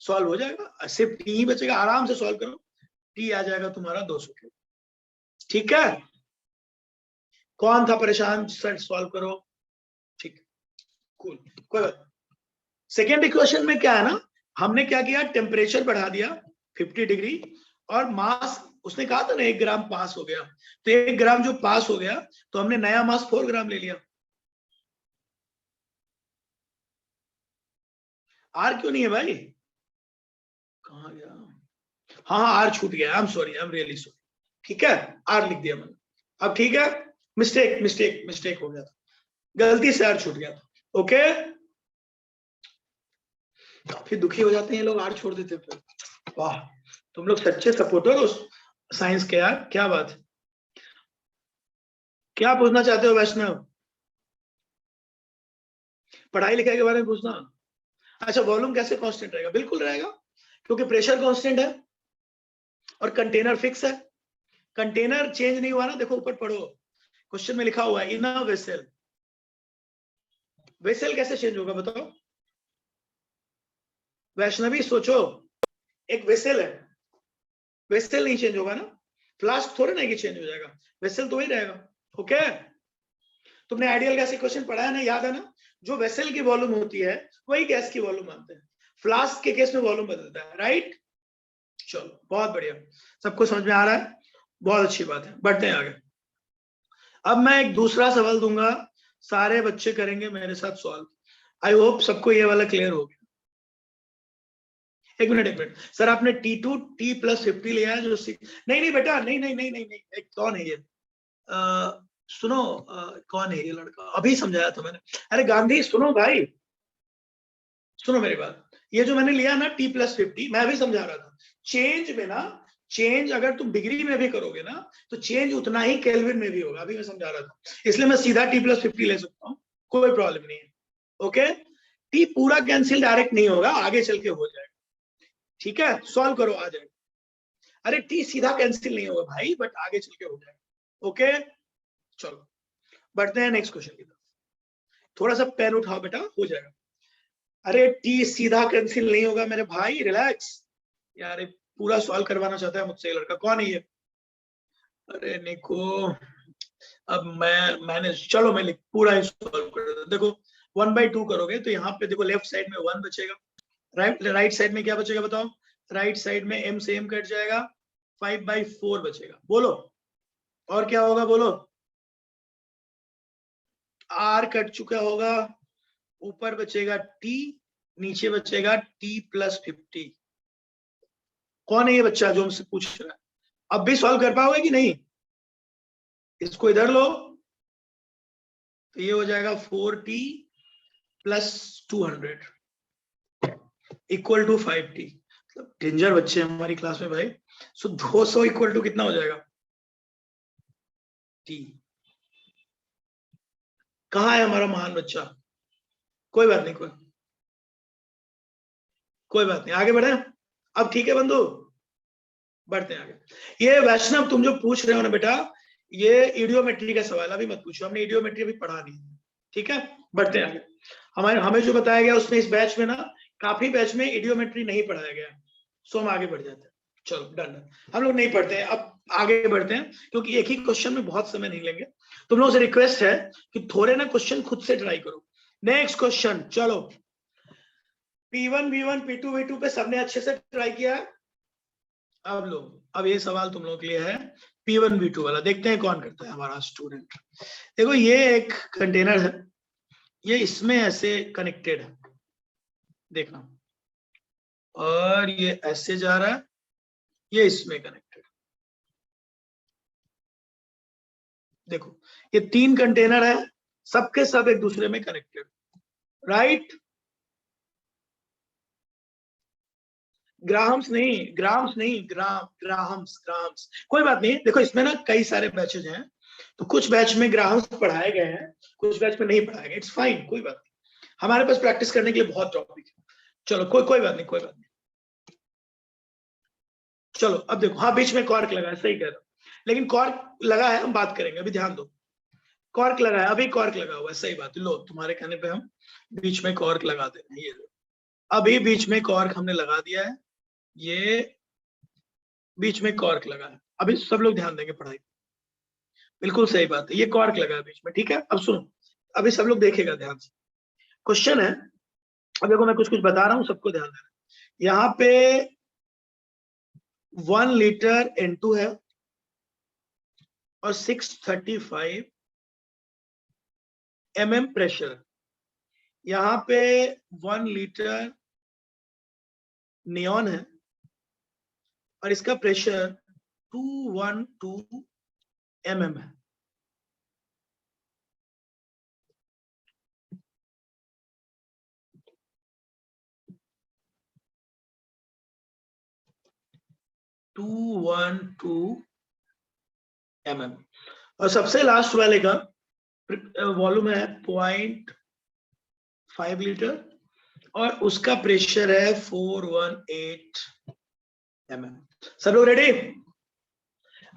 सॉल्व हो जाएगा, सिर्फ टी ही बचेगा। आराम से सॉल्व करो, टी आ जाएगा तुम्हारा 200 किलो, ठीक है? कौन था परेशान? सर सॉल्व करो, ठीक, कूल, कोई बात। सेकेंड इक्वेशन में क्या है ना, हमने क्या किया, टेम्परेचर बढ़ा दिया 50 डिग्री, और मास उसने कहा था ना 1 ग्राम पास हो गया, तो 1 ग्राम जो पास हो गया, तो हमने नया मास 4 ग्राम ले लिया। आर क्यों नहीं है भाई? कहाँ गया? हाँ आर छूट गया, आई am sorry, I am really sorry. ठीक है, आर लिख दिया मैंने। अब ठीक है, मिस्टेक मिस्टेक मिस्टेक हो गया था, गलती से आर छूट गया था। ओके, काफी दुखी हो जाते हैं लोग, आर छोड़ देते हैं। वाह, तुम लोग सच्चे सपोर्टर हो साइंस के यार, क्या बात है। क्या पूछना चाहते हो वैष्णव? पढ़ाई लिखाई के बारे में पूछना? अच्छा, वॉल्यूम कैसे कांस्टेंट रहेगा? बिल्कुल रहेगा, क्योंकि प्रेशर कांस्टेंट है और कंटेनर फिक्स है। कंटेनर चेंज नहीं हुआ ना, देखो ऊपर पढ़ो, क्वेश्चन में लिखा हुआ है इन अ वेसल। वेसल कैसे चेंज होगा बताओ? वैष्णवी सोचो, एक वेसल है, वेसल नहीं चेंज होगा ना? फ्लास्क थोड़े ना कि चेंज हो जाएगा, वेसल तो वही रहेगा। ओके, तुमने आइडियल गैस इक्वेशन पढ़ा है ना, याद है ना? जो वेसल की वॉल्यूम होती है वही गैस की वॉल्यूम मानते हैं। फ्लास्क के केस में वॉल्यूम बदलता है, राइट? चलो बहुत बढ़िया, सबको समझ में आ रहा है, बहुत अच्छी बात है। बढ़ते हैं आगे। अब मैं एक दूसरा सवाल दूंगा, सारे बच्चे करेंगे मेरे साथ सॉल्व। आई होप सबको ये वाला क्लियर हो गया। एक मिनट सर, आपने T2 T+50 लिया है जो नहीं नहीं बेटा, नहीं नहीं नहीं नहीं नहीं, कौन है ये? सुनो, कौन है ये लड़का? अभी समझाया था मैंने। अरे गांधी, सुनो भाई, सुनो मेरी बात। ये जो मैंने लिया ना T+50, मैं भी समझा रहा था। चेंज में ना, चेंज अगर तुम डिग्री में भी करोगे ना, तो चेंज उतना ही केल्विन में भी होगा। अभी मैं समझा रहा था, इसलिए मैं सीधा T+50 ले सकता हूँ, कोई प्रॉब्लम नहीं है। ओके, टी पूरा कैंसिल डायरेक्ट नहीं होगा, आगे चल के हो जाएगा, ठीक है? सॉल्व करो, आ जाएगा। अरे टी सीधा कैंसिल नहीं होगा भाई, बट आगे चल के हो जाएगा। ओके, चलो बढ़ते हैं नेक्स्ट क्वेश्चन की तरफ। थोड़ा सा पैर उठाओ बेटा, हो जाएगा। अरे टी सीधा कैंसिल नहीं होगा मेरे भाई, रिलैक्स यार। पूरा सॉल्व करवाना चाहता है मुझसे ये लड़का, कौन है ये? अरे निको, अब मैंने चलो मैं पूरा ही सॉल्व कर देता हूं। देखो 1/2 करोगे तो यहाँ पे देखो लेफ्ट साइड में 1 बचेगा, राइट साइड में क्या बचेगा बताओ? राइट साइड में m से m कट जाएगा, 5/4 बचेगा। बोलो और क्या होगा, बोलो? r कट चुका होगा, ऊपर बचेगा t, नीचे बचेगा T+50। कौन है ये बच्चा जो हमसे पूछ रहा है? अब भी सॉल्व कर पाओगे कि नहीं? इसको इधर लो, तो ये हो जाएगा 4t + 200 = 5t। मतलब डेंजर बच्चे हमारी क्लास में भाई। सो 200 = कितना हो जाएगा? t। कहाँ है हमारा महान बच्चा? कोई बात नहीं, कोई बात नहीं, आगे बढ़े। अब ठीक है बंधु, बढ़ते हैं आगे। ये वैष्णव तुम जो पूछ रहे हो ना बेटा, ये इडियोमेट्री का सवाल, अभी मत पूछो, हमने इडियोमेट्री अभी पढ़ा नहीं, ठीक है। बढ़ते हैं आगे। हमें जो बताया गया उसमें, इस बैच में ना काफी बैच में इडियोमेट्री नहीं पढ़ाया गया, सो हम आगे बढ़ जाते हैं। चलो डन, हम लोग नहीं पढ़ते हैं, अब आगे बढ़ते हैं, क्योंकि एक ही क्वेश्चन में बहुत समय नहीं लेंगे। तुम लोगों से रिक्वेस्ट है कि थोड़े ना क्वेश्चन खुद से ट्राई करो। नेक्स्ट क्वेश्चन, चलो P1 V1 P2 V2 पे सबने अच्छे से ट्राई किया है। अब ये सवाल तुम लोगों के लिए है P1 V2 वाला, देखते हैं कौन करता है हमारा स्टूडेंट। देखो ये एक कंटेनर है, ये इसमें ऐसे कनेक्टेड है, देखना, और ये ऐसे जा रहा है, ये इसमें कनेक्टेड। देखो ये 3 कंटेनर है, सबके सब एक दूसरे में कनेक्टेड, राइट। ग्राम्स नहीं, ग्राम्स, कोई बात नहीं। देखो इसमें ना कई सारे बैचेज हैं, तो कुछ बैच में ग्राम्स पढ़ाए गए हैं, कुछ बैच में नहीं पढ़ाए गए, इट्स फाइन, कोई बात नहीं, हमारे पास प्रैक्टिस करने के लिए बहुत टॉपिक है। चलो कोई बात नहीं। चलो अब देखो, हाँ बीच में कॉर्क लगा है, सही कह रहे हो, लेकिन कॉर्क लगा है, हम बात करेंगे, अभी ध्यान दो। कॉर्क लगा है, अभी कॉर्क लगा हुआ है, सही बात है। लो तुम्हारे कहने पे हम बीच में कॉर्क लगा दे रहे हैं, ये अभी बीच में कॉर्क हमने लगा दिया है, ये बीच में कॉर्क लगा है। अभी सब लोग ध्यान देंगे पढ़ाई, बिल्कुल सही बात है, ये कॉर्क लगा है बीच में, ठीक है। अब सुनो, अभी सब लोग देखेगा ध्यान से, क्वेश्चन है। अब देखो मैं कुछ बता रहा हूँ, सबको ध्यान देना। यहाँ पे 1 लीटर N2 है और 635 mm प्रेशर। यहाँ पे 1 लीटर नियॉन है और इसका प्रेशर 212 mm है। mm और सबसे लास्ट वाले का वॉल्यूम है 0.5 लीटर और उसका प्रेशर है 418 mm। सब लोग रेडी?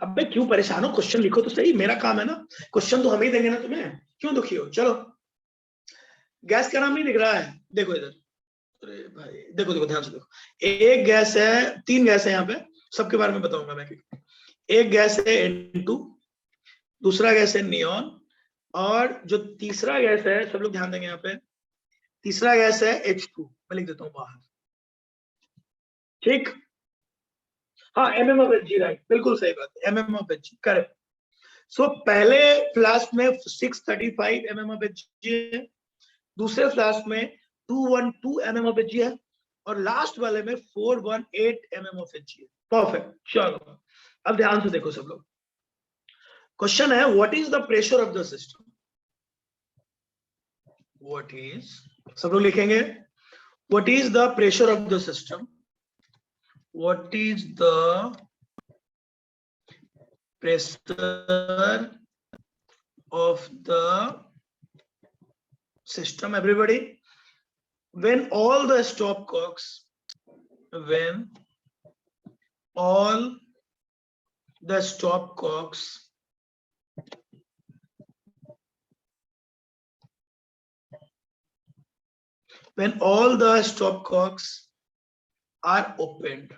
अब मैं क्यों परेशान हूँ, क्वेश्चन लिखो तो सही, मेरा काम है ना, क्वेश्चन तो हम ही देंगे ना तुम्हें, क्यों दुखी हो। चलो गैस का नाम नहीं दिख रहा है, देखो इधर, अरे भाई देखो ध्यान से देखो, एक गैस है, 3 गैस है यहाँ पे, सबके बारे में बताऊंगा मैं। एक गैस है N2, दूसरा गैस है नियॉन, और जो तीसरा गैस है, सब लोग ध्यान देंगे यहाँ पे, तीसरा गैस है H2, मैं लिख देता हूँ बाहर, ठीक। हाँ mmHg, राइट, बिल्कुल सही बात है, mmHg करेक्ट। सो पहले फ्लास्क में 635 mmHg है, दूसरे फ्लास्क में 212 mmHg है, और लास्ट वाले में 418 mmHg है। परफेक्ट, चलो अब ध्यान से देखो सब लोग, क्वेश्चन है what is the pressure of the system. What is, सब लोग लिखेंगे, what is the pressure of the system, what is the pressure of the system, everybody, when all the stopcocks, when all the stopcocks are opened।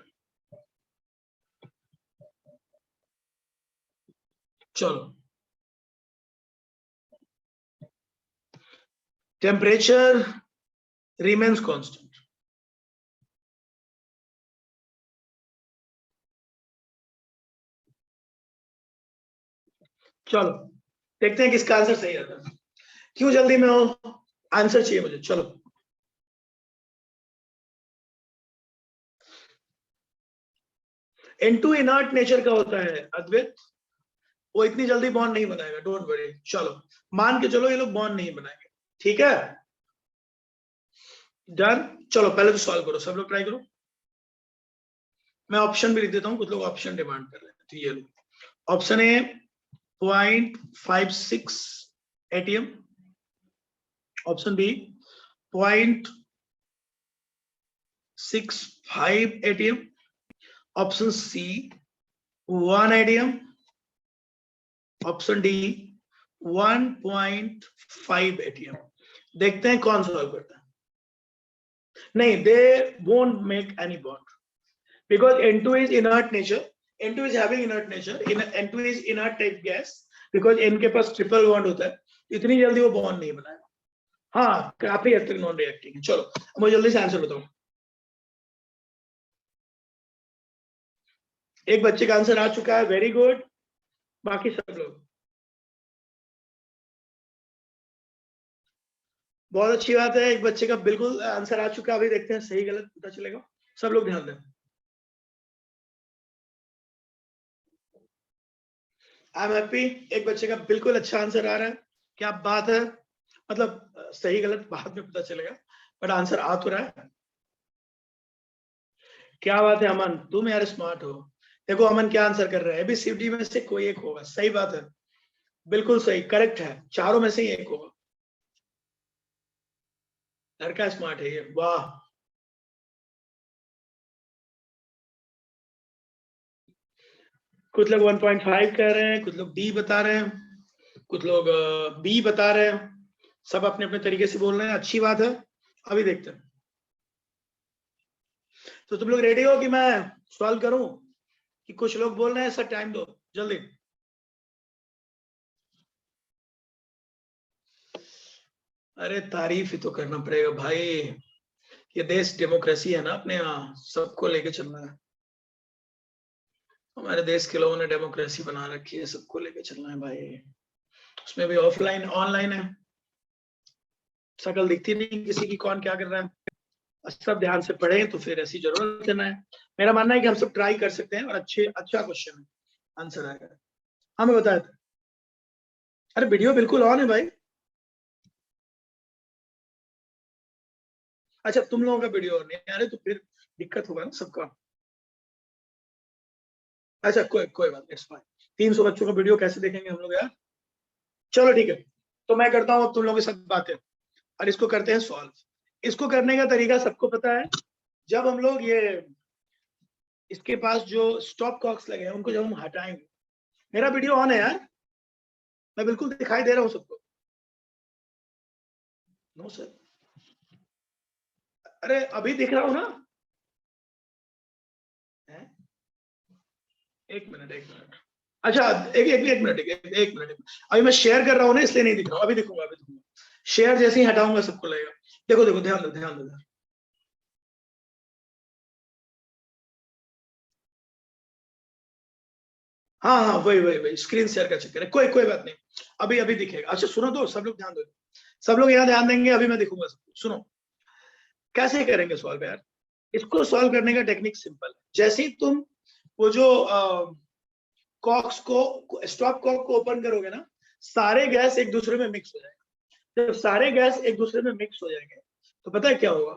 चलो temperature remains constant। चलो देखते हैं किसका answer सही आता है, क्यों जल्दी में हो, आंसर चाहिए मुझे। चलो N2 इनर्ट नेचर का होता है अद्वैत, वो इतनी जल्दी बॉन्ड नहीं बनाएगा, डोंट वरी। चलो मान के चलो ये लोग बॉन्ड नहीं बनाएंगे, ठीक है, डन। चलो पहले तो सॉल्व करो, सब लोग ट्राई करो, मैं ऑप्शन भी लिख देता हूँ, कुछ लोग ऑप्शन डिमांड कर रहे हैं, तो ये लो, option A 0.56 ATM, option B 0.65 ATM, option C 1 ADM, option D 1.5 ATM। देखते हैं कौन सॉल्व करता है। नहीं, दे won't make any bond because N2 is inert nature. N2 is having inert nature. N2 is inert type gas because N के पास triple bond होता है, इतनी जल्दी वो बॉन्ड नहीं बनाएगा। हाँ, काफी हद तक नॉन रिएक्टिंग है। चलो मुझे जल्दी से आंसर बताओ। एक बच्चे का आंसर आ चुका है, वेरी गुड। बाकी सब लोग बहुत अच्छी बात है, एक बच्चे का बिल्कुल आंसर आ चुका है। अभी देखते हैं सही गलत पता चलेगा। सब लोग ध्यान दें। आई एम हैप्पी, एक बच्चे का बिल्कुल अच्छा आंसर आ रहा है। क्या बात है, मतलब सही गलत बाद में पता चलेगा, बट आंसर आ तो रहा है। क्या बात है अमन, तुम यार स्मार्ट हो। देखो अमन क्या आंसर कर रहा है, ABCD में से कोई एक होगा। सही बात है, बिल्कुल सही, करेक्ट है, चारों में से ही एक होगा। लड़का स्मार्ट है ये, वाह। कुछ लोग 1.5 कह रहे हैं, कुछ लोग D बता रहे हैं, कुछ लोग B बता रहे हैं। सब अपने अपने तरीके से बोल रहे हैं, अच्छी बात है। अभी देखते हैं। तो तुम लोग रेडी हो कि मैं सॉल्व करूं? कि कुछ लोग बोल रहे हैं सर टाइम दो जल्दी? अरे तारीफ ही तो करना पड़ेगा भाई, ये देश डेमोक्रेसी है ना अपने यहाँ, सबको लेके चलना है। हमारे देश के लोगों ने डेमोक्रेसी बना रखी है, सबको लेके चलना है भाई। उसमें भी ऑफलाइन ऑनलाइन है, शकल दिखती नहीं किसी की, कौन क्या कर रहा है। सब ध्यान से पढ़े तो फिर ऐसी जरूरत देना है। मेरा मानना है कि हम सब ट्राई कर सकते हैं और अच्छा क्वेश्चन है, आंसर आएगा। हाँ मैं बताया था। अरे वीडियो बिल्कुल ऑन है भाई। अच्छा तुम लोगों का वीडियो ऑन नहीं, अरे तो फिर दिक्कत होगा ना सबका। अच्छा कोई बात, इट्स फाइन। 300 बच्चों का वीडियो कैसे देखेंगे हम लोग यार। चलो ठीक है, तो मैं करता हूँ अब तुम लोगों के साथ बातें और इसको करते हैं सॉल्व। इसको करने का तरीका सबको पता है। जब हम लोग ये इसके पास जो स्टॉप कॉक्स लगे हैं उनको जब हम हटाएंगे, मेरा वीडियो ऑन है यार, मैं बिल्कुल दिखाई दे रहा हूँ सबको। नो सर, अरे अभी दिख रहा हूँ ना। एक मिनट। अच्छा एक मिनट, एक मिनट। अभी मैं शेयर कर रहा हूँ ना, इसलिए नहीं दिख रहा हूँ। अभी दिखूंगा। शेयर जैसे ही हटाऊंगा सबको लगेगा। देखो देखो, ध्यान दो। हाँ वही स्क्रीन शेयर का चक्कर है, कोई बात नहीं। अभी दिखेगा। अच्छा सुनो तो, सब लोग ध्यान दो, सब लोग यहाँ ध्यान देंगे। अभी मैं दिखूंगा सबको। सुनो कैसे करेंगे सॉल्व यार। इसको सॉल्व करने का टेक्निक सिंपल है। जैसे ही तुम वो जो कॉक्स को, स्टॉप कॉक को ओपन करोगे ना, सारे गैस एक दूसरे में मिक्स हो जाएंगे। जब सारे गैस एक दूसरे में मिक्स हो जाएंगे तो पता है क्या होगा,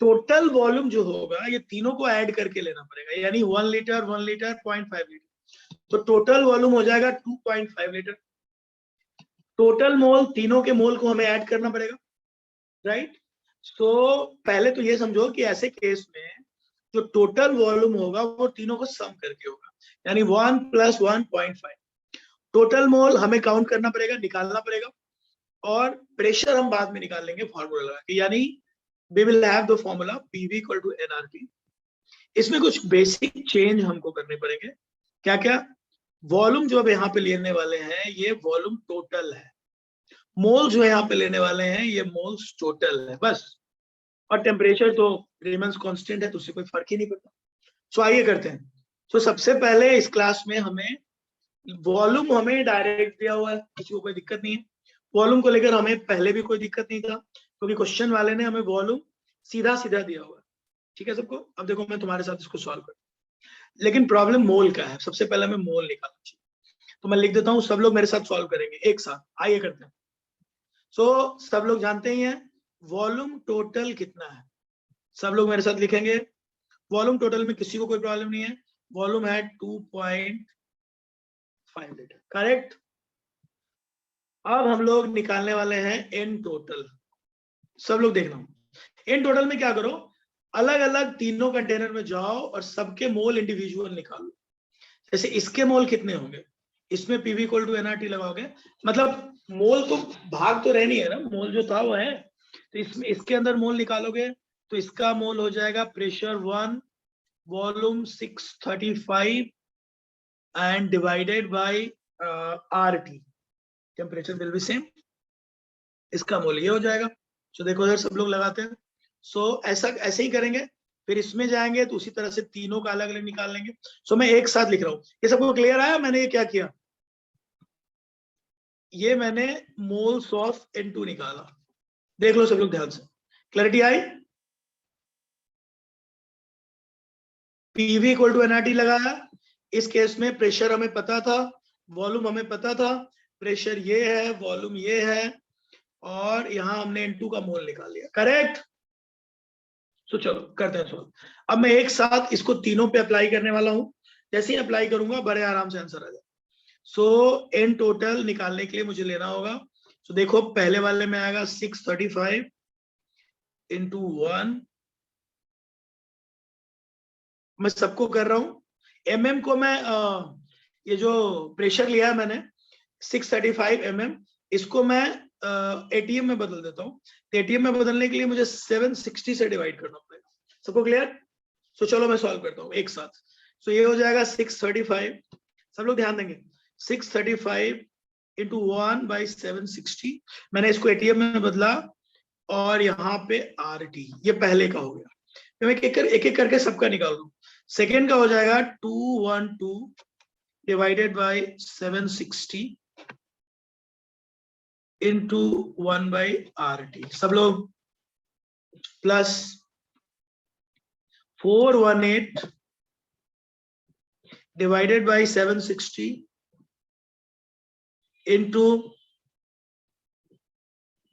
टोटल वॉल्यूम जो होगा ये तीनों को ऐड करके लेना पड़ेगा, यानी 1 लीटर 1 लीटर 0.5 लीटर, तो टोटल वॉल्यूम हो जाएगा 2.5 लीटर। टोटल मोल, तीनों के मोल को हमें ऐड करना पड़ेगा, राइट। सो पहले तो ये समझो कि ऐसे केस में जो टोटल वॉल्यूम होगा वो तीनों को सम करके होगा, यानी 1 + 1.5। टोटल मोल हमें काउंट करना पड़ेगा, निकालना पड़ेगा, और प्रेशर हम बाद में निकाल लेंगे फॉर्मूला लगा के, यानी we will have the formula PV = nRT। इसमें कुछ बेसिक चेंज हमको करने पड़ेंगे। क्या क्या? वॉल्यूम जो अब यहाँ पे लेने वाले हैं ये वॉल्यूम टोटल है, मोल जो यहाँ पे लेने वाले हैं ये मोल्स टोटल है बस, और टेम्परेचर तो रिमेंस कांस्टेंट है, तो उससे कोई फर्क ही नहीं पड़ता। सो आइए करते हैं। तो सबसे पहले इस क्लास में हमें वॉल्यूम हमें डायरेक्ट दिया हुआ है, किसी को कोई दिक्कत नहीं है। वॉल्यूम को लेकर हमें पहले भी कोई दिक्कत नहीं था, क्योंकि क्वेश्चन वाले ने हमें वॉल्यूम सीधा सीधा दिया हुआ है। ठीक है सबको? अब देखो मैं तुम्हारे साथ इसको सॉल्व कर, लेकिन प्रॉब्लम मोल का है। सबसे पहले हमें मोल निकालना चाहिए, तो मैं लिख देता हूँ, सब लोग मेरे साथ सॉल्व करेंगे एक साथ। आइए करते हैं। सो सब लोग जानते ही हैं वॉल्यूम टोटल कितना है, सब लोग मेरे साथ लिखेंगे। वॉल्यूम टोटल में किसी को कोई प्रॉब्लम नहीं है, वॉल्यूम है 2.5 लीटर, करेक्ट। अब हम लोग निकालने वाले हैं एन टोटल। सब लोग देखना, एन टोटल में क्या करो, अलग अलग तीनों कंटेनर में जाओ और सबके मोल इंडिविजुअल निकालो। जैसे इसके मोल कितने होंगे, इसमें पीवी इक्वल टू एनआरटी लगाओगे, मतलब मोल तो भाग तो रहनी है ना, मोल जो था वो है, तो इसमें इसके अंदर मोल निकालोगे तो इसका मोल हो जाएगा pressure 1, volume 635 and divided by RT, temperature will be same, इसका मोल ये हो जाएगा। सो देखो इधर सब लोग लगाते हैं। सो ऐसा ऐसे ही करेंगे, फिर इसमें जाएंगे तो उसी तरह से तीनों का अलग अलग निकाल लेंगे। सो मैं एक साथ लिख रहा हूँ, ये सबको क्लियर आया? मैंने ये क्या किया, ये मैंने मोल्स ऑफ N2 निकाला, देख लो सब लोग ध्यान से, क्लैरिटी आई? पीवी इक्वल टू एनआरटी लगाया, इस केस में प्रेशर हमें पता था, वॉल्यूम हमें पता था, प्रेशर ये है, वॉल्यूम ये है, और यहां हमने N2 का मोल निकाल लिया, करेक्ट? तो चलो करते हैं सॉल्व। अब मैं एक साथ इसको तीनों पे अप्लाई करने वाला हूं, जैसे ही अप्लाई करूंगा बड़े आराम से आंसर आ जाए। सो एन टोटल निकालने के लिए मुझे लेना होगा, तो देखो पहले वाले में आएगा 635 इंटू 1, मैं सबको कर रहा हूं। mm को मैं ये जो प्रेशर लिया है मैंने 635 mm, इसको मैं एटीएम में बदल देता हूँ। तो एटीएम में बदलने के लिए मुझे 760 से डिवाइड करना पड़ेगा। सबको क्लियर? सो चलो मैं सॉल्व करता हूँ एक साथ। सो ये हो जाएगा 635, सब लोग ध्यान देंगे, 635 इंटू 1 बाई 760, मैंने इसको एटीएम में बदला, और यहाँ पे आरटी, ये पहले का हो गया। तो मैं एक एक करके सबका निकाल दूं। सेकेंड का हो जाएगा 212 divided by 760 into 1 by RT, सब लोग, plus 418 divided by 760 into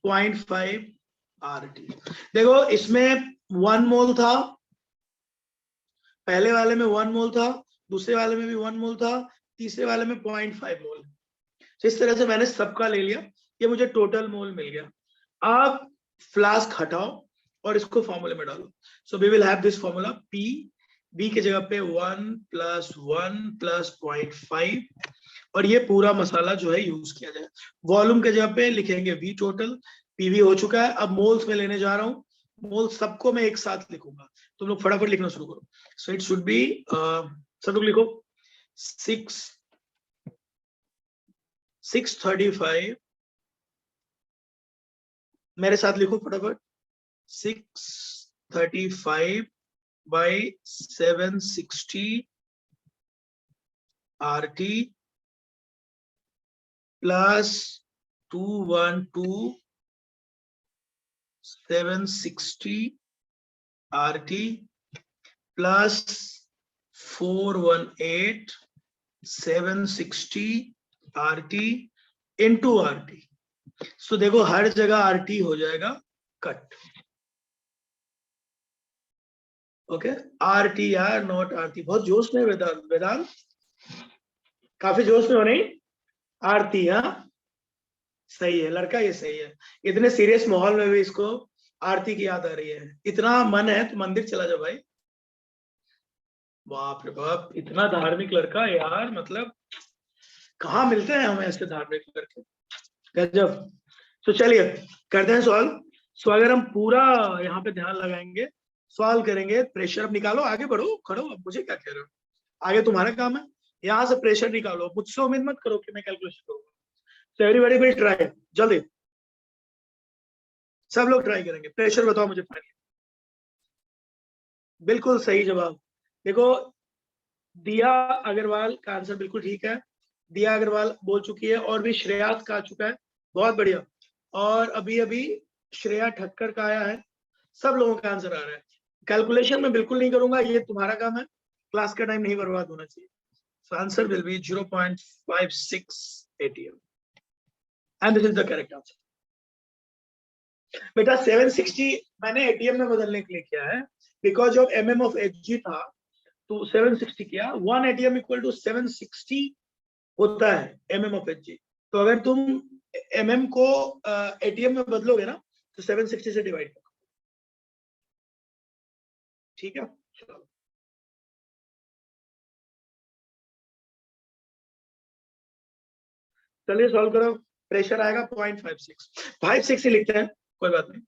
0.5 RT. देखो इसमें 1 मोल था, पहले वाले में 1 मोल था, दूसरे वाले में भी 1 मोल था, तीसरे वाले में 0.5 मोल। तो इस तरह से मैंने सबका ले लिया, ये मुझे टोटल मोल मिल गया। आप फ्लास्क हटाओ और इसको फॉर्मूले में डालो। So we will have this formula, P V के जगह पे 1 + 1 + 0.5, और ये पूरा मसाला जो है यूज किया जाए। वॉल्यूम के जगह पे लिखेंगे वी टोटल, पीवी हो चुका है, अब मोल्स में लेने जा रहा हूँ, मोल सबको मैं एक साथ लिखूंगा, तुम लोग फटाफट लिखना शुरू करो। सो इट शुड बी, सब लोग लिखो, 635, मेरे साथ लिखो फटाफट, 635 by 760 RT plus 212 760 RT plus 418 760 RT into RT. So देखो हर जगह आरटी हो जाएगा कट, ओके, आरटी यार, नॉट आरती। बहुत जोश में वेदांत, वेदांत काफी जोश में हो नहीं? आरती, हाँ सही है लड़का, ये सही है। इतने सीरियस माहौल में भी इसको आरती की याद आ रही है। इतना मन है तो मंदिर चला जा भाई। बाप रे बाप, इतना धार्मिक लड़का यार, मतलब कहाँ मिलते हैं हमें ऐसे धार्मिक लड़के, गजब। तो चलिए करते हैं सवाल। सो अगर हम पूरा यहाँ पे ध्यान लगाएंगे, सवाल करेंगे, प्रेशर अब निकालो, आगे बढ़ो, खड़ो, अब मुझे क्या कह रहे हो, आगे तुम्हारा काम है, यहाँ से प्रेशर निकालो, मुझसे उम्मीद मत करो कि मैं कैलकुलेशन करूंगा। तो एवरीबॉडी विल ट्राई, जल्दी सब लोग ट्राई करेंगे, प्रेशर बताओ मुझे फाइनली। बिल्कुल सही जवाब। देखो दिया अग्रवाल का आंसर बिल्कुल ठीक है, दिया अग्रवाल बोल चुकी है, और भी श्रेयास का आ चुका है, बहुत बढ़िया। और अभी अभी श्रेया ठक्कर का आया है, सब लोगों का आंसर आ रहा है। कैलकुलेशन में बिल्कुल नहीं करूंगा, ये तुम्हारा काम है, क्लास का टाइम नहीं बर्बाद होना चाहिए। So answer will be 0.56 ATM. And this is the correct answer. बेटा 760 मैंने एटीएम में बदलने के लिए किया है, because of mm of hg था, तो 760 किया। 1 ATM इक्वल टू 760 होता है mm ऑफ hg। तो अगर तुम mm को एटीएम में बदलोगे ना, तो 760 से डिवाइड करो, ठीक है? चलो चलिए सॉल्व करो। प्रेशर आएगा 0.56, 56 ही लिखते हैं, कोई बात नहीं।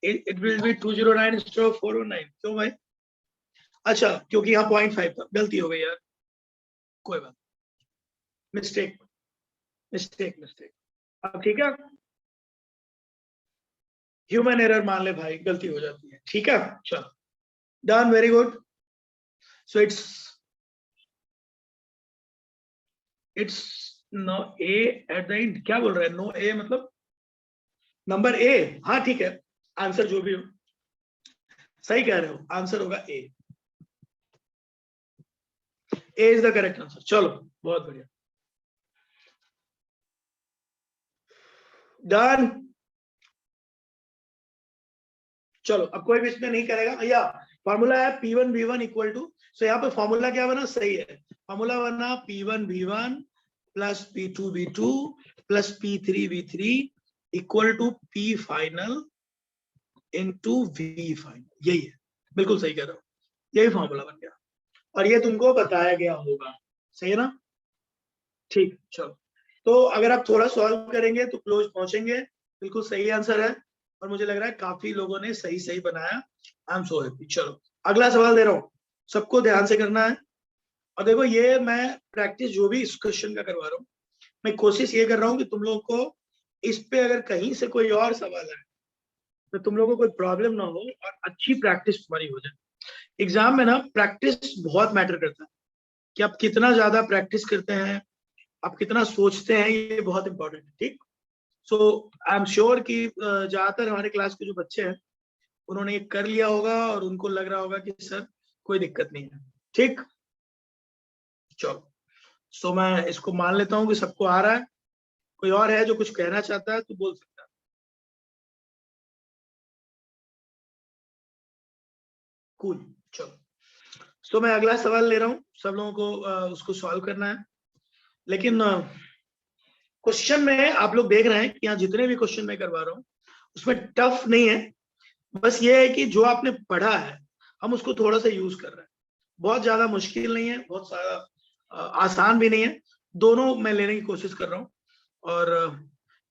It will be 209 instead of 409। क्यों भाई? अच्छा, क्योंकि यहाँ 0.5 था, गलती हो गई यार, कोई बात, मिस्टेक मिस्टेक मिस्टेक। अब ठीक है, ह्यूमन एरर मान ले भाई, गलती हो जाती है, ठीक है। चलो done, very good. So it's no A at the end. क्या बोल रहा है? नो ए मतलब नंबर ए? हाँ ठीक है, आंसर जो भी हो सही कह रहे हो, आंसर होगा ए। ए इज द करेक्ट आंसर। चलो बहुत बढ़िया, डन। चलो अब कोई भी इसमें नहीं करेगा भैया। फॉर्मूला है P1 V1 इक्वल टू, सो यहाँ पे फॉर्मूला क्या बना? सही है, फॉर्मूला बना P1 V1 plus P2 V2 plus P3 V3 equal to P final into V final. यही है, बिल्कुल सही कह रहे हो, यही फॉर्मूला बन गया और ये तुमको बताया गया होगा, सही है ना? ठीक, चलो तो अगर आप थोड़ा सॉल्व करेंगे तो क्लोज पहुंचेंगे। बिल्कुल सही आंसर है और मुझे लग रहा है काफी लोगों ने सही सही बनाया। I am so happy. चलो अगला सवाल दे रहा हूँ, सबको ध्यान से करना है। और देखो ये मैं प्रैक्टिस जो भी इस क्वेश्चन का करवा रहा हूँ, मैं कोशिश ये कर रहा हूँ कि तुम लोग को इस पे अगर कहीं से कोई और सवाल है तो तुम लोगों को कोई प्रॉब्लम ना हो और अच्छी प्रैक्टिस तुम्हारी हो जाए। एग्जाम में ना प्रैक्टिस बहुत मैटर करता है, कि आप कितना ज्यादा प्रैक्टिस करते हैं, आप कितना सोचते हैं, ये बहुत इंपॉर्टेंट है, ठीक। सो आई एम श्योर कि ज्यादातर हमारे क्लास के जो बच्चे हैं उन्होंने ये कर लिया होगा और उनको लग रहा होगा कि सर कोई दिक्कत नहीं है, ठीक। चलो सो मैं इसको मान लेता हूँ कि सबको आ रहा है। कोई और है जो कुछ कहना चाहता है तो बोल सकता है। कूल, चलो सो मैं अगला सवाल ले रहा हूँ, सब लोगों को उसको सॉल्व करना है। लेकिन क्वेश्चन में आप लोग देख रहे हैं कि यहाँ जितने भी क्वेश्चन मैं करवा रहा हूँ उसमें टफ नहीं है, बस ये है कि जो आपने पढ़ा है हम उसको थोड़ा सा यूज कर रहे हैं। बहुत ज्यादा मुश्किल नहीं है, बहुत सारा आसान भी नहीं है, दोनों मैं लेने की कोशिश कर रहा हूँ। और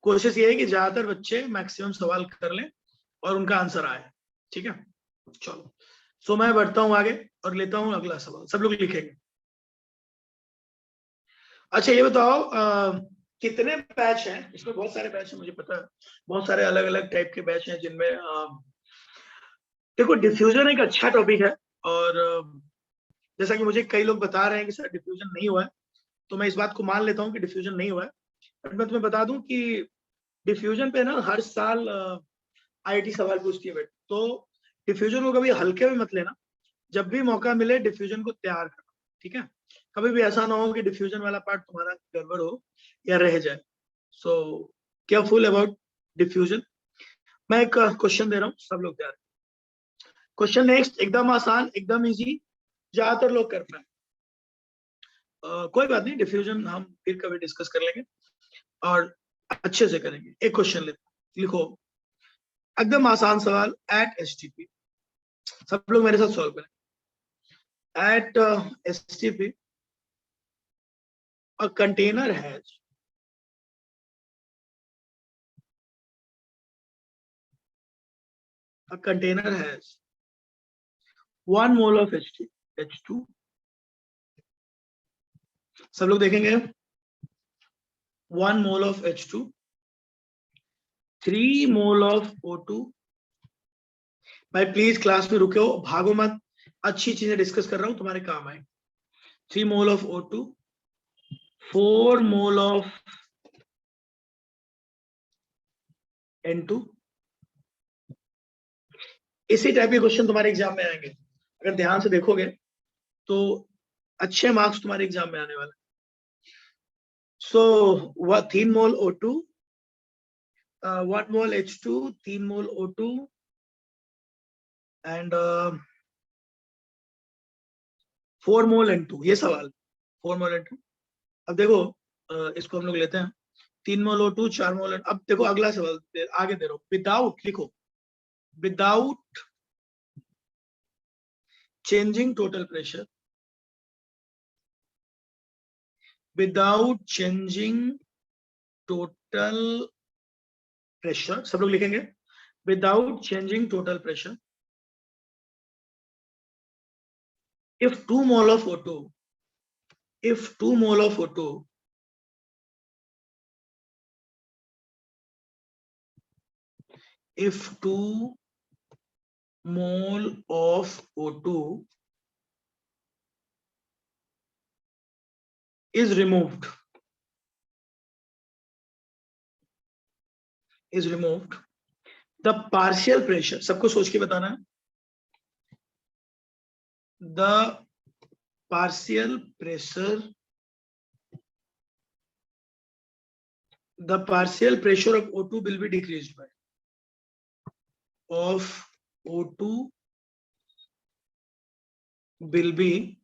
कोशिश ये है कि ज्यादातर बच्चे मैक्सिमम सवाल कर लें और उनका आंसर आए, ठीक है। चलो सो मैं बढ़ता हूँ आगे और लेता हूँ अगला सवाल, सब लोग लिखेंगे। अच्छा ये बताओ कितने बैच हैं इसमें? बहुत सारे बैच हैं मुझे पता है, बहुत सारे अलग अलग टाइप के बैच हैं जिनमें देखो डिफ्यूजन एक अच्छा टॉपिक है। और जैसा कि मुझे कई लोग बता रहे हैं कि सर डिफ्यूजन नहीं हुआ है, तो मैं इस बात को मान लेता हूँ कि डिफ्यूजन नहीं हुआ है। बट मैं तुम्हें बता दूं कि डिफ्यूजन पे ना हर साल आईआईटी सवाल पूछती है बेटा, तो डिफ्यूजन को कभी हल्के में मत लेना, जब भी मौका मिले डिफ्यूजन को तैयार करना, ठीक है। कभी भी ऐसा ना हो कि डिफ्यूजन वाला पार्ट तुम्हारा गड़बड़ हो या रह जाए। So careful about diffusion. मैं एक क्वेश्चन दे रहा हूँ, सब लोग तैयार। क्वेश्चन नेक्स्ट एकदम आसान, एकदम इजी, ज्यादातर लोग कर पाए। कोई बात नहीं, डिफ्यूजन हम फिर कभी डिस्कस कर लेंगे और अच्छे से करेंगे। एक क्वेश्चन लेते, लिखो एकदम आसान सवाल। एट एसटीपी, सब लोग मेरे साथ सॉल्व करें। At STP a container has a container has 1 mole of H2। सब लोग देखेंगे 1 mole of H2, 3 mole of O2। भाई प्लीज क्लास में रुके हो, भागो मत, अच्छी चीजें डिस्कस कर रहा हूं, तुम्हारे काम आए। 3 mole of O2, 4 mole of N2। इसी टाइप के क्वेश्चन तुम्हारे एग्जाम में आएंगे, अगर ध्यान से देखोगे तो अच्छे मार्क्स तुम्हारे एग्जाम में आने वाले। सो 3 मोल O2, 1 mole H2, 3 mole O2 and 4 mole N2, ये सवाल 4 मोल N2। अब देखो इसको हम लोग लेते हैं 3 मोल O2, 4 मोल N2। अब देखो अगला सवाल आगे दे रहा हूं, विदाउट, लिखो without changing total pressure without changing total pressure, सब लोग लिखेंगे without changing total pressure, if 2 mole of O2, if 2 mole of O2 if 2 mole of O2 is removed, the partial pressure, सबको सोच के बताना है, the partial pressure of O2 will be decreased by, of O2 will be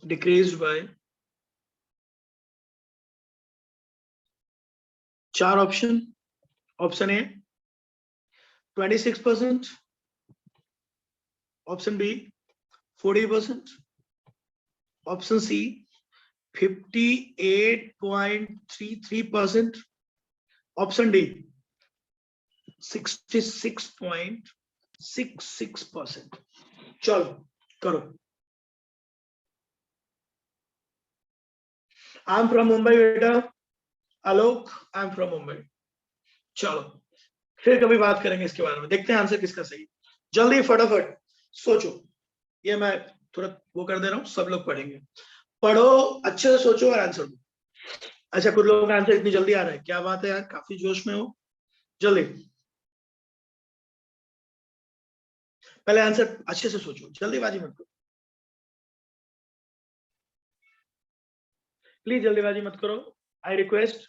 decreased by 4 option. Option A 26%, option B 40%, option C 58.33%, option D 66.66%. चलो करो. I am from Mumbai बेटा. Alok, I am from Mumbai. चलो फिर कभी बात करेंगे इसके बारे में, देखते हैं आंसर किसका सही. जल्दी फटाफट सोचो. ये मैं थोड़ा वो कर दे रहा हूँ, सब लोग पढ़ेंगे. पढ़ो, अच्छे से सोचो और आंसर दो. अच्छा, कुछ लोगों का आंसर इतनी जल्दी आ रहा है, क्या बात है यार, काफी जोश में हो. जल्दी पहले आंसर अच्छे से सोचो, जल्दीबाजी मत करो प्लीज, जल्दीबाजी मत करो, आई रिक्वेस्ट.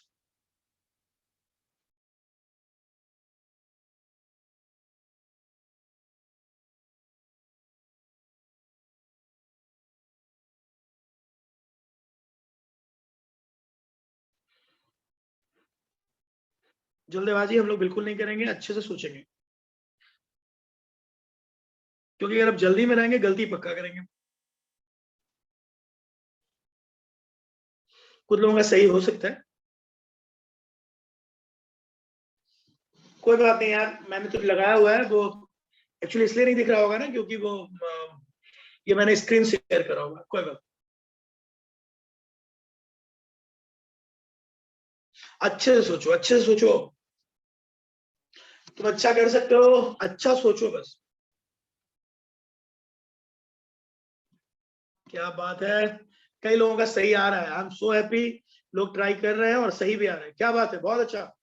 जल्दीबाजी हम लोग बिल्कुल नहीं करेंगे, अच्छे से सोचेंगे, क्योंकि अगर आप जल्दी में रहेंगे गलती पक्का करेंगे. कुछ लोगों का सही हो सकता है, कोई बात नहीं यार, मैंने तो लगाया हुआ है वो. एक्चुअली इसलिए नहीं दिख रहा होगा ना, क्योंकि वो ये मैंने स्क्रीन शेयर करा होगा. कोई बात, अच्छे से सोचो, अच्छे से सोचो. तुम अच्छा कर सकते हो, अच्छा सोचो बस. क्या बात है, कई लोगों का सही आ रहा है. आई एम सो हैप्पी, लोग ट्राई कर रहे हैं और सही भी आ रहा है. क्या बात है, बहुत अच्छा.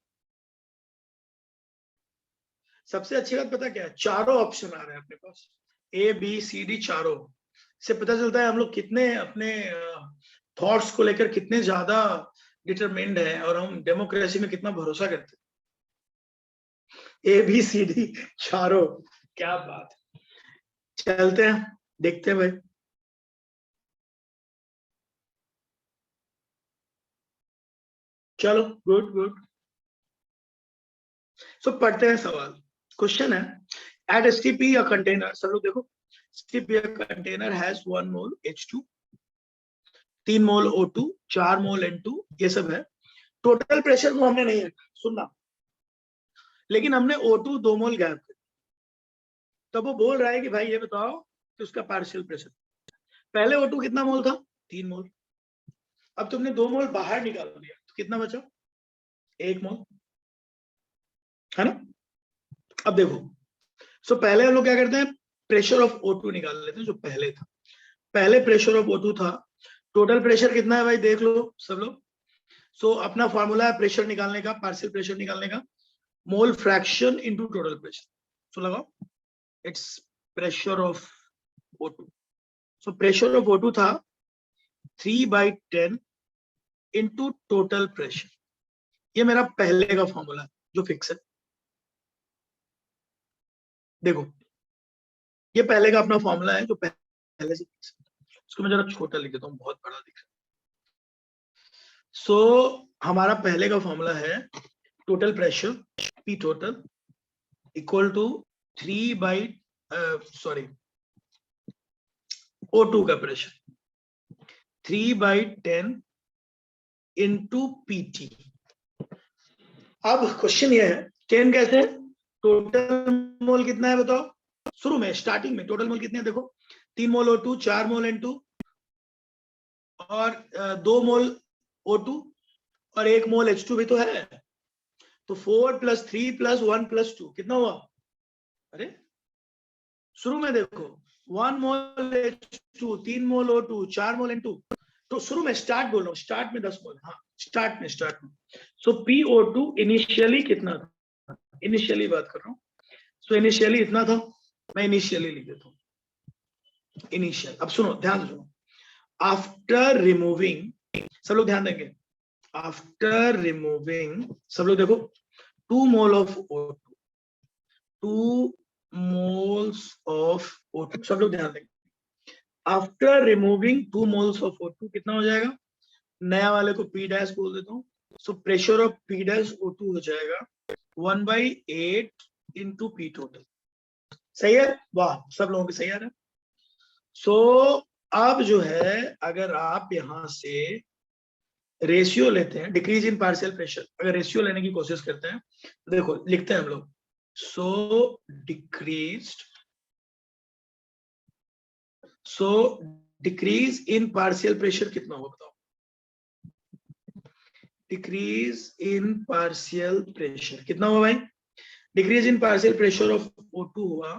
सबसे अच्छी बात पता क्या है, चारों ऑप्शन आ रहे हैं अपने पास, ए बी सी डी चारों. इससे पता चलता है हम लोग कितने अपने थॉट्स को लेकर कितने ज्यादा डिटरमिन्ड है और हम डेमोक्रेसी में कितना भरोसा करते हैं. ए बी सी डी चारों, क्या बात. चलते हैं, देखते हैं भाई. चलो, गुड गुड. सो पढ़ते हैं सवाल. क्वेश्चन है, एट एसटीपी अ कंटेनर, सब लोग देखो, STP a container has 1 mole H2, 3 mole O2, 4 mole N2, ये सब है. टोटल प्रेशर को हमने नहीं रखा, सुनना, लेकिन हमने O2 2 मोल गैप कर. तब वो बोल रहा है कि भाई ये बताओ कि उसका पार्शियल प्रेशर. पहले O2 कितना मोल था, 3 मोल. अब तुमने 2 मोल बाहर निकाल दिया तो कितना बचा, 1 मोल, है ना. अब देखो, सो पहले हम लोग क्या करते हैं, प्रेशर ऑफ O2 निकाल लेते हैं जो पहले था. पहले प्रेशर ऑफ O2 था, टोटल प्रेशर कितना है भाई देख लो सब लोग. सो अपना फॉर्मूला है प्रेशर निकालने का, पार्शियल प्रेशर निकालने का, mole fraction into total pressure. So लगाओ, it's pressure of O2. So pressure of O2 था 3/10 इनटू टोटल प्रेशर. ये मेरा पहले का फॉर्मूला है जो फिक्स है. देखो, ये पहले का अपना फॉर्मूला है जो पहले से फिक्स है. इसको मैं जरा छोटा लिख देता हूँ, बहुत बड़ा दिख रहा है. सो हमारा पहले का फॉर्मूला है total pressure P total equal to 3/10 sorry O2 का प्रेशर 3/10 इंटू PT। अब क्वेश्चन ये है 10 कैसे, टोटल मोल कितना है बताओ, शुरू में स्टार्टिंग में टोटल मोल कितने हैं देखो, 3 मोल O2, 4 मोल N2 और 2 मोल O2 और 1 मोल H2 भी तो है, तो 4 + 3 + 1 + 2 कितना हुआ, अरे शुरू में देखो 1 मोल H2, 3 मोल O2, 4 मोल N2, तो शुरू में स्टार्ट बोल रहा हूँ, स्टार्ट में 10 मोल, हाँ स्टार्ट में सो PO2 इनिशियली कितना था, इनिशियली बात कर रहा हूँ, सो इनिशियली इतना था, मैं इनिशियली लिख देता हूँ इनिशियल। अब सुनो ध्यान से सुनो, आफ्टर रिमूविंग, सब लोग ध्यान देंगे, आफ्टर रिमूविंग, सब लोग देखो 2 mole of O2, 2 moles of O2, सब लोग ध्यान देंगे, after removing 2 moles of O2 कितना हो जाएगा, नया वाले को P डैश बोल देता हूँ, सो pressure of P dash O2 हो जाएगा 1/8 इंटू P टोटल। सही है, वाह सब लोगों की सही है। सो अब जो है अगर आप यहां से रेशियो लेते हैं, डिक्रीज इन पार्शियल प्रेशर, अगर रेशियो लेने की कोशिश करते हैं तो देखो लिखते हैं हम लोग, सो डिक्रीज इन पार्शियल प्रेशर कितना होगा बताओ, डिक्रीज इन पार्शियल प्रेशर कितना हुआ भाई, decrease in partial pressure of O2 हुआ,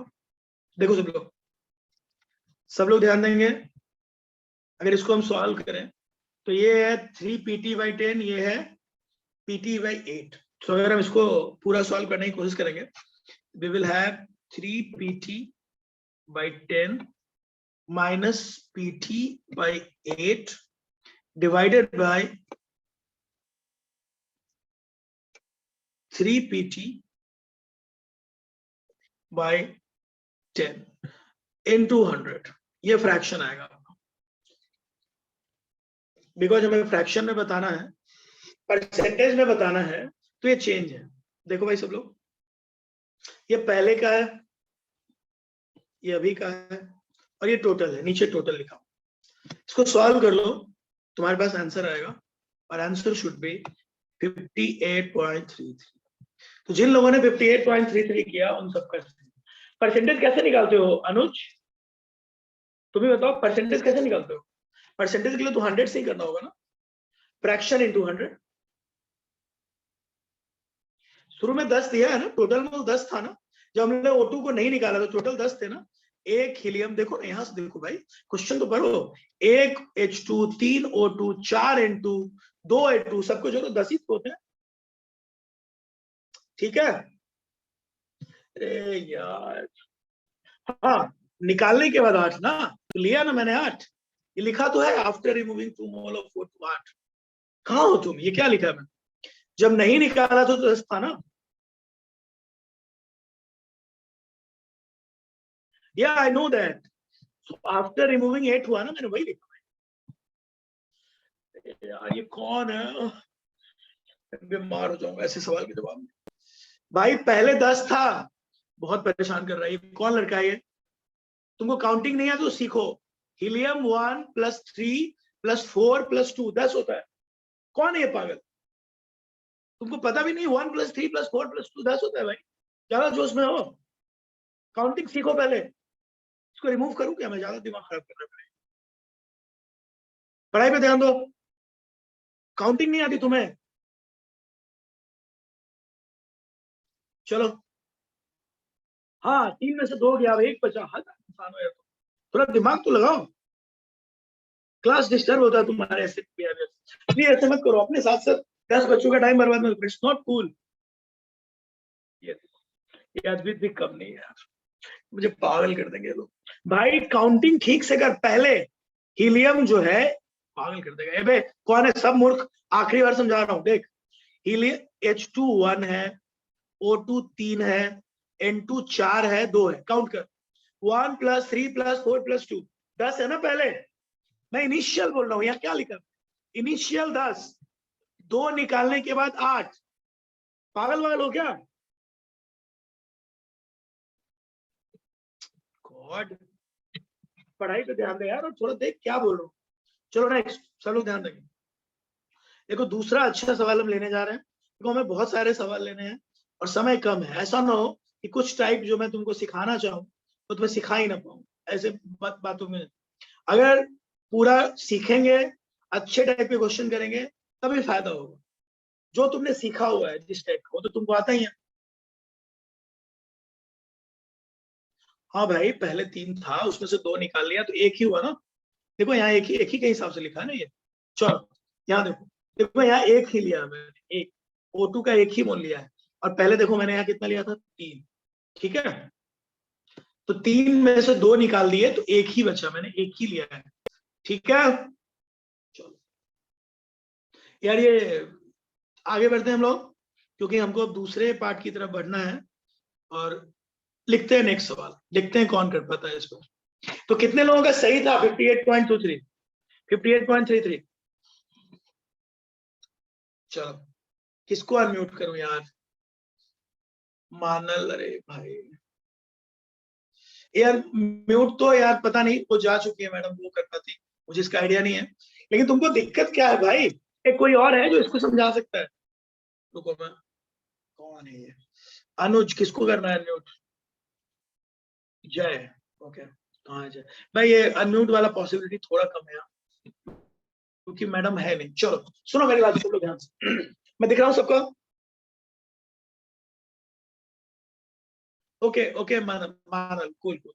देखो सब लोग ध्यान देंगे, अगर इसको हम सॉल्व करें तो ये है 3PT/10, ये है PT/8, तो अगर हम इसको पूरा सॉल्व करने की कोशिश करेंगे, we will have 3PT/10 minus PT/8 divided by 3PT/10 into 100, ये फ्रैक्शन आएगा, बिकॉज हमें फ्रैक्शन में बताना है, परसेंटेज में बताना है, तो ये चेंज है। देखो भाई सब लोग, ये पहले का है, ये अभी का है, और ये टोटल है, नीचे टोटल लिखा, इसको सॉल्व कर लो तुम्हारे पास आंसर आएगा, और आंसर शुड बी 58.33। तो जिन लोगों ने 58.33 किया उन सबका परसेंटेज कैसे निकालते हो अनुज, तुम्हें बताओ परसेंटेज कैसे निकालते हो, परसेंटेज के लिए तो 100 से ही करना होगा ना, फ्रैक्शन इंटू 100, शुरू में 10 दिया है ना, टोटल में 10 था ना, जब हमने O2 को नहीं निकाला तो टोटल 10 थे ना, एक हीलियम, देखो ना यहां से देखो भाई, क्वेश्चन तो पढ़ो, एक H2, 3 O2, 4 N2, 2 H2, सबको जोड़ो 10 ही होते हैं, ठीक है, अरे यार हाँ, निकालने के बाद 8 ना, तो लिया ना मैंने 8, ये लिखा तो है after removing 2 mole of O2 8, कहाँ हो तुम, ये क्या लिखा है, मैं जब नहीं निकाला तो 10 था ना, या I know that, after removing 8 हुआ ना, मैंने वही लिखा यार, ये कौन है, बीमार हो जाऊंगा ऐसे सवाल के जवाब में, भाई पहले 10 था, बहुत परेशान कर रहा है, कौन लड़का है ये, तुमको काउंटिंग नहीं है तो सीखो, हीलियम 1 + 3 + 4 + 2 10 होता है, कौन है ये पागल, तुमको पता भी नहीं 1 + 3 + 4 + 2 10 होता है भाई, ज्यादा जोश में हो, काउंटिंग सीखो पहले, इसको रिमूव करूं क्या, मैं ज्यादा दिमाग खराब कर रहा है, पढ़ाई पे ध्यान दो, काउंटिंग नहीं आती तुम्हें, चलो हाँ 3 में से 2 गया, 1 बचा, इंसान हो, थोड़ा दिमाग तो लगाओ, क्लास डिस्टर्ब होता है तुम्हारे ऐसे बिहेवियर, ऐसे मत करो, अपने साथ साथ 10 बच्चों का टाइम बर्बाद मत करो, इट्स नॉट कूल, ये अद्वित भी कम नहीं है यार, मुझे पागल कर देंगे लोग, भाई काउंटिंग ठीक से कर पहले, हीलियम जो है पागल कर देगा, बे कौन है, सब मूर्ख, आखिरी बार समझा रहा हूं, देख हीलियम H2 1 है, O2 3 है, N2 4 है, 2 है, काउंट कर, 1 + 3 + 4 + 2 10 है ना, पहले मैं इनिशियल बोल रहा हूँ, यहाँ क्या लिखा, इनिशियल 10, 2 निकालने के बाद 8, पागल वागल हो क्या, गॉड, पढ़ाई पे ध्यान दे यार और थोड़ा देख क्या बोल रहा हूँ। चलो नेक्स्ट, सब लोग ध्यान देंगे। देखो दूसरा अच्छा सवाल हम लेने जा रहे हैं। देखो हमें बहुत सारे सवाल लेने हैं और समय कम है। ऐसा ना हो कि कुछ टाइप जो मैं तुमको सिखाना चाहूँ तो तुम्हें सिखा ही ना पाऊँ, ऐसे बातों में। अगर पूरा सीखेंगे, अच्छे टाइप के क्वेश्चन करेंगे, तभी फायदा होगा। जो तुमने सीखा हुआ है जिस टाइप का, वो तो तुमको आता ही है। हाँ भाई, पहले 3 था, उसमें से 2 निकाल लिया तो 1 ही हुआ ना। देखो यहाँ एक ही के हिसाब से लिखा है ना ये। चलो यहाँ देखो, देखो यहाँ 1 ही लिया मैंने, 1 O2 का 1 ही मोल लिया है। और पहले देखो मैंने यहाँ कितना लिया था, 3। ठीक है, तो 3 में से 2 निकाल दिए तो 1 ही बचा, मैंने 1 ही लिया है। ठीक है, चलो यार ये आगे बढ़ते हैं हम लोग, क्योंकि हमको अब दूसरे पार्ट की तरफ बढ़ना है। और लिखते हैं नेक्स्ट सवाल, देखते हैं कौन कर पाता है इस पर। तो कितने लोगों का सही था? 58.23, 58.33। चलो किसको अनम्यूट करूं यार? मानल, अरे भाई यार म्यूट तो यार पता नहीं, वो जा चुकी है मैडम, वो करना थी, मुझे इसका आइडिया नहीं है। लेकिन तुमको दिक्कत क्या है भाई? एक कोई और है जो इसको समझा सकता है? रुको मैं, कौन है ये? अनुज, किसको करना है अनम्यूट? जय, ओके। कहाँ है जय भाई? ये अनम्यूट वाला पॉसिबिलिटी थोड़ा कम है यहाँ, क्योंकि मैडम है नहीं। चलो सुनो मेरी बात, सब लोग ध्यान से। मैं दिख रहा हूँ सबको? ओके ओके, मानल मानल, कूल कूल।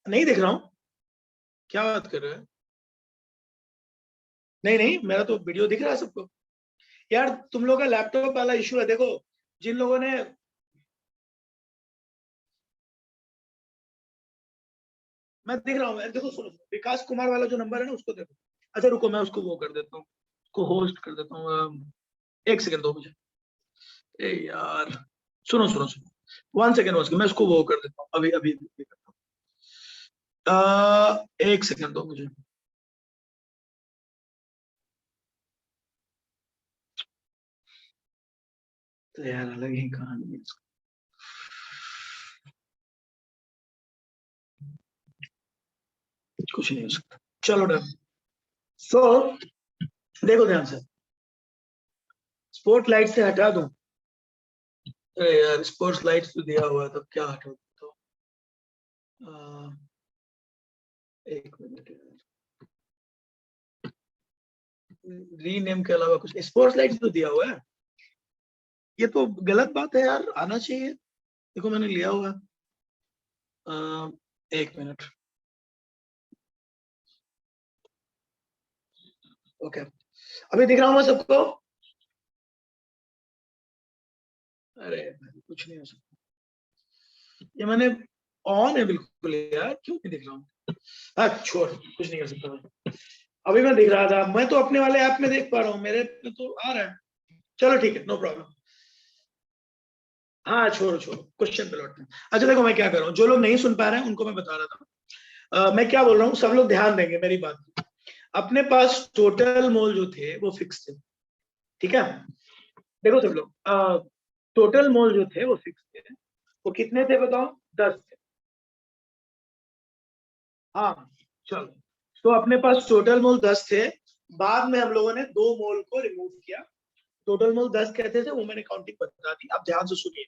नहीं दिख रहा हूँ? क्या बात कर रहे हैं? नहीं नहीं, मेरा तो वीडियो दिख रहा है सबको। यार तुम लोग का लैपटॉप वाला इशू है। देखो जिन लोगों ने, मैं दिख रहा हूँ, देखो सुनो, विकास कुमार वाला जो नंबर है ना उसको देखो। अच्छा रुको, मैं उसको वो कर देता हूँ, उसको होस्ट कर देता हूँ। 1 सेकंड दो मुझे। ए यार, सुनो सुनो सुनो, 1 सेकंड, मैं उसको वो कर देता हूँ, अभी अभी, अभी करता हूँ। 1 सेकंड दो मुझे। तो यार अलग ही कहानी है इसकी। कुछ नहीं हो सकता, चलो डन। सो देखो ध्यान से, स्पॉट लाइट से हटा दूं? अरे यार स्पोर्ट्स लाइट्स तो दिया हुआ है, तब क्या हटा दो? 1 मिनट यार, रीनेम के अलावा कुछ, स्पोर्ट्स लाइट्स तो दिया हुआ है। ये तो गलत बात है यार, आना चाहिए। देखो मैंने लिया हुआ है। 1 मिनट, ओके, अभी दिख रहा हूँ मैं सबको? अरे भाई कुछ नहीं हो सकता, ये मैंने ऑन है बिल्कुल यार, क्यों नहीं दिख रहा हूँ? हाँ छोड़, कुछ नहीं कर सकता मैं। अभी मैं दिख रहा था, मैं तो अपने वाले ऐप में देख पा रहा हूँ, मेरे पे तो आ रहा है। चलो ठीक है, नो प्रॉब्लम। हाँ छोड़ो छोड़ो, क्वेश्चन पे लौटते हैं। अच्छा देखो मैं क्या कर रहा हूँ, जो लोग नहीं सुन पा रहे हैं उनको मैं बता रहा था। मैं क्या बोल रहा हूँ, सब लोग ध्यान देंगे मेरी बात। अपने पास टोटल मोल जो थे वो फिक्स थे, ठीक है? देखो सब लोग, टोटल मोल जो थे वो फिक्स थे। वो कितने थे बताओ? 10 थे। हाँ चलो, तो अपने पास टोटल मोल 10 थे। बाद में हम लोगों ने 2 मोल को रिमूव किया। टोटल मोल 10 कहते थे, वो मैंने काउंटिंग बता दी। अब ध्यान से सुनिए,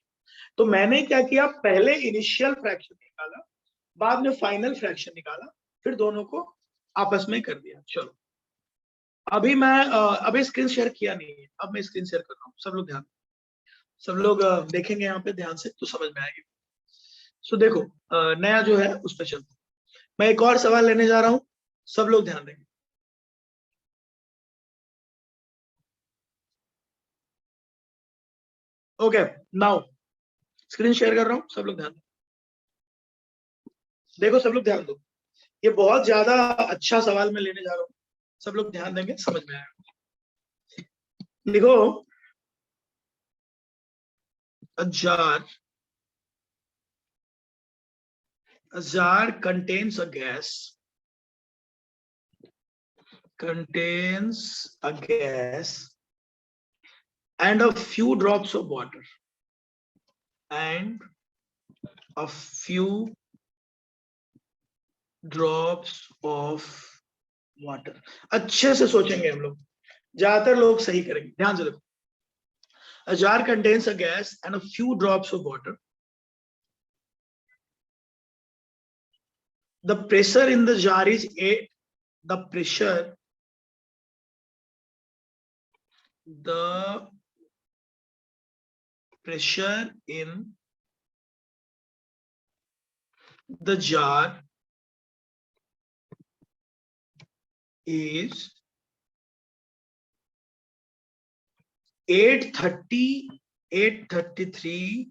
तो मैंने क्या किया, पहले इनिशियल फ्रैक्शन निकाला, बाद में फाइनल फ्रैक्शन निकाला, फिर दोनों को आपस में कर दिया। चलो अभी मैं अभी स्क्रीन शेयर किया नहीं है, अब मैं स्क्रीन शेयर कर रहा हूँ, सब लोग ध्यान, सब लोग देखेंगे यहाँ पे ध्यान से तो समझ में आएगी। सो देखो, नया जो है उस पर चलते, मैं एक और सवाल लेने जा रहा हूँ, सब लोग ध्यान देंगे। ओके, नाउ स्क्रीन शेयर कर रहा हूँ, सब लोग ध्यान दो। देखो सब लोग ध्यान दो, ये बहुत ज्यादा अच्छा सवाल मैं लेने जा रहा हूँ, सब लोग ध्यान देंगे, समझ में आएगा। देखो, a jar contains a gas and a few drops of water, and a few drops of water. अच्छे से सोचेंगे हम लोग, ज्यादातर लोग सही करेंगे। ध्यान से देखो, a jar contains a gas and a few drops of water. The pressure in the jar is the pressure in the jar is 833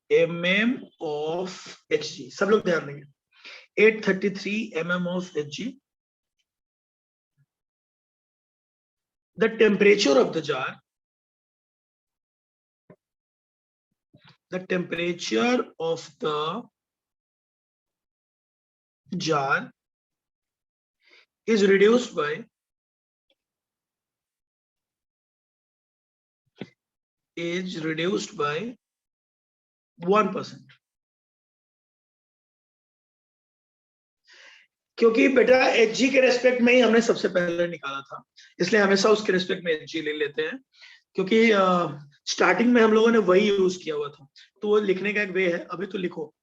mm of Hg. सब लोग ध्यान देंगे, 833 mm of Hg. The temperature of the jar, the temperature of the jar is reduced by 1%. क्योंकि बेटा Hg के respect में ही हमने सबसे पहले निकाला था, इसलिए हमेशा उसके रेस्पेक्ट में Hg ले लेते हैं, क्योंकि स्टार्टिंग में हम लोगों ने वही यूज किया हुआ था। तो वो लिखने का एक वे है। अभी तो लिखो,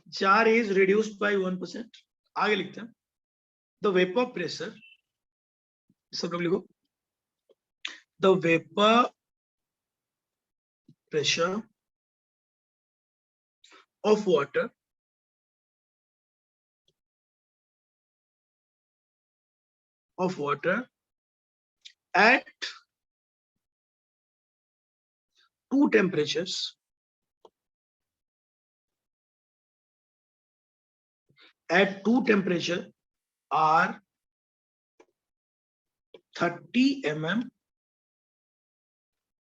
जार इज रिड्यूस्ड बाय 1%। आगे लिखते हैं, द वेपर प्रेशर, सब लोग लिखो, the vapour pressure of water at two temperatures are 30 mm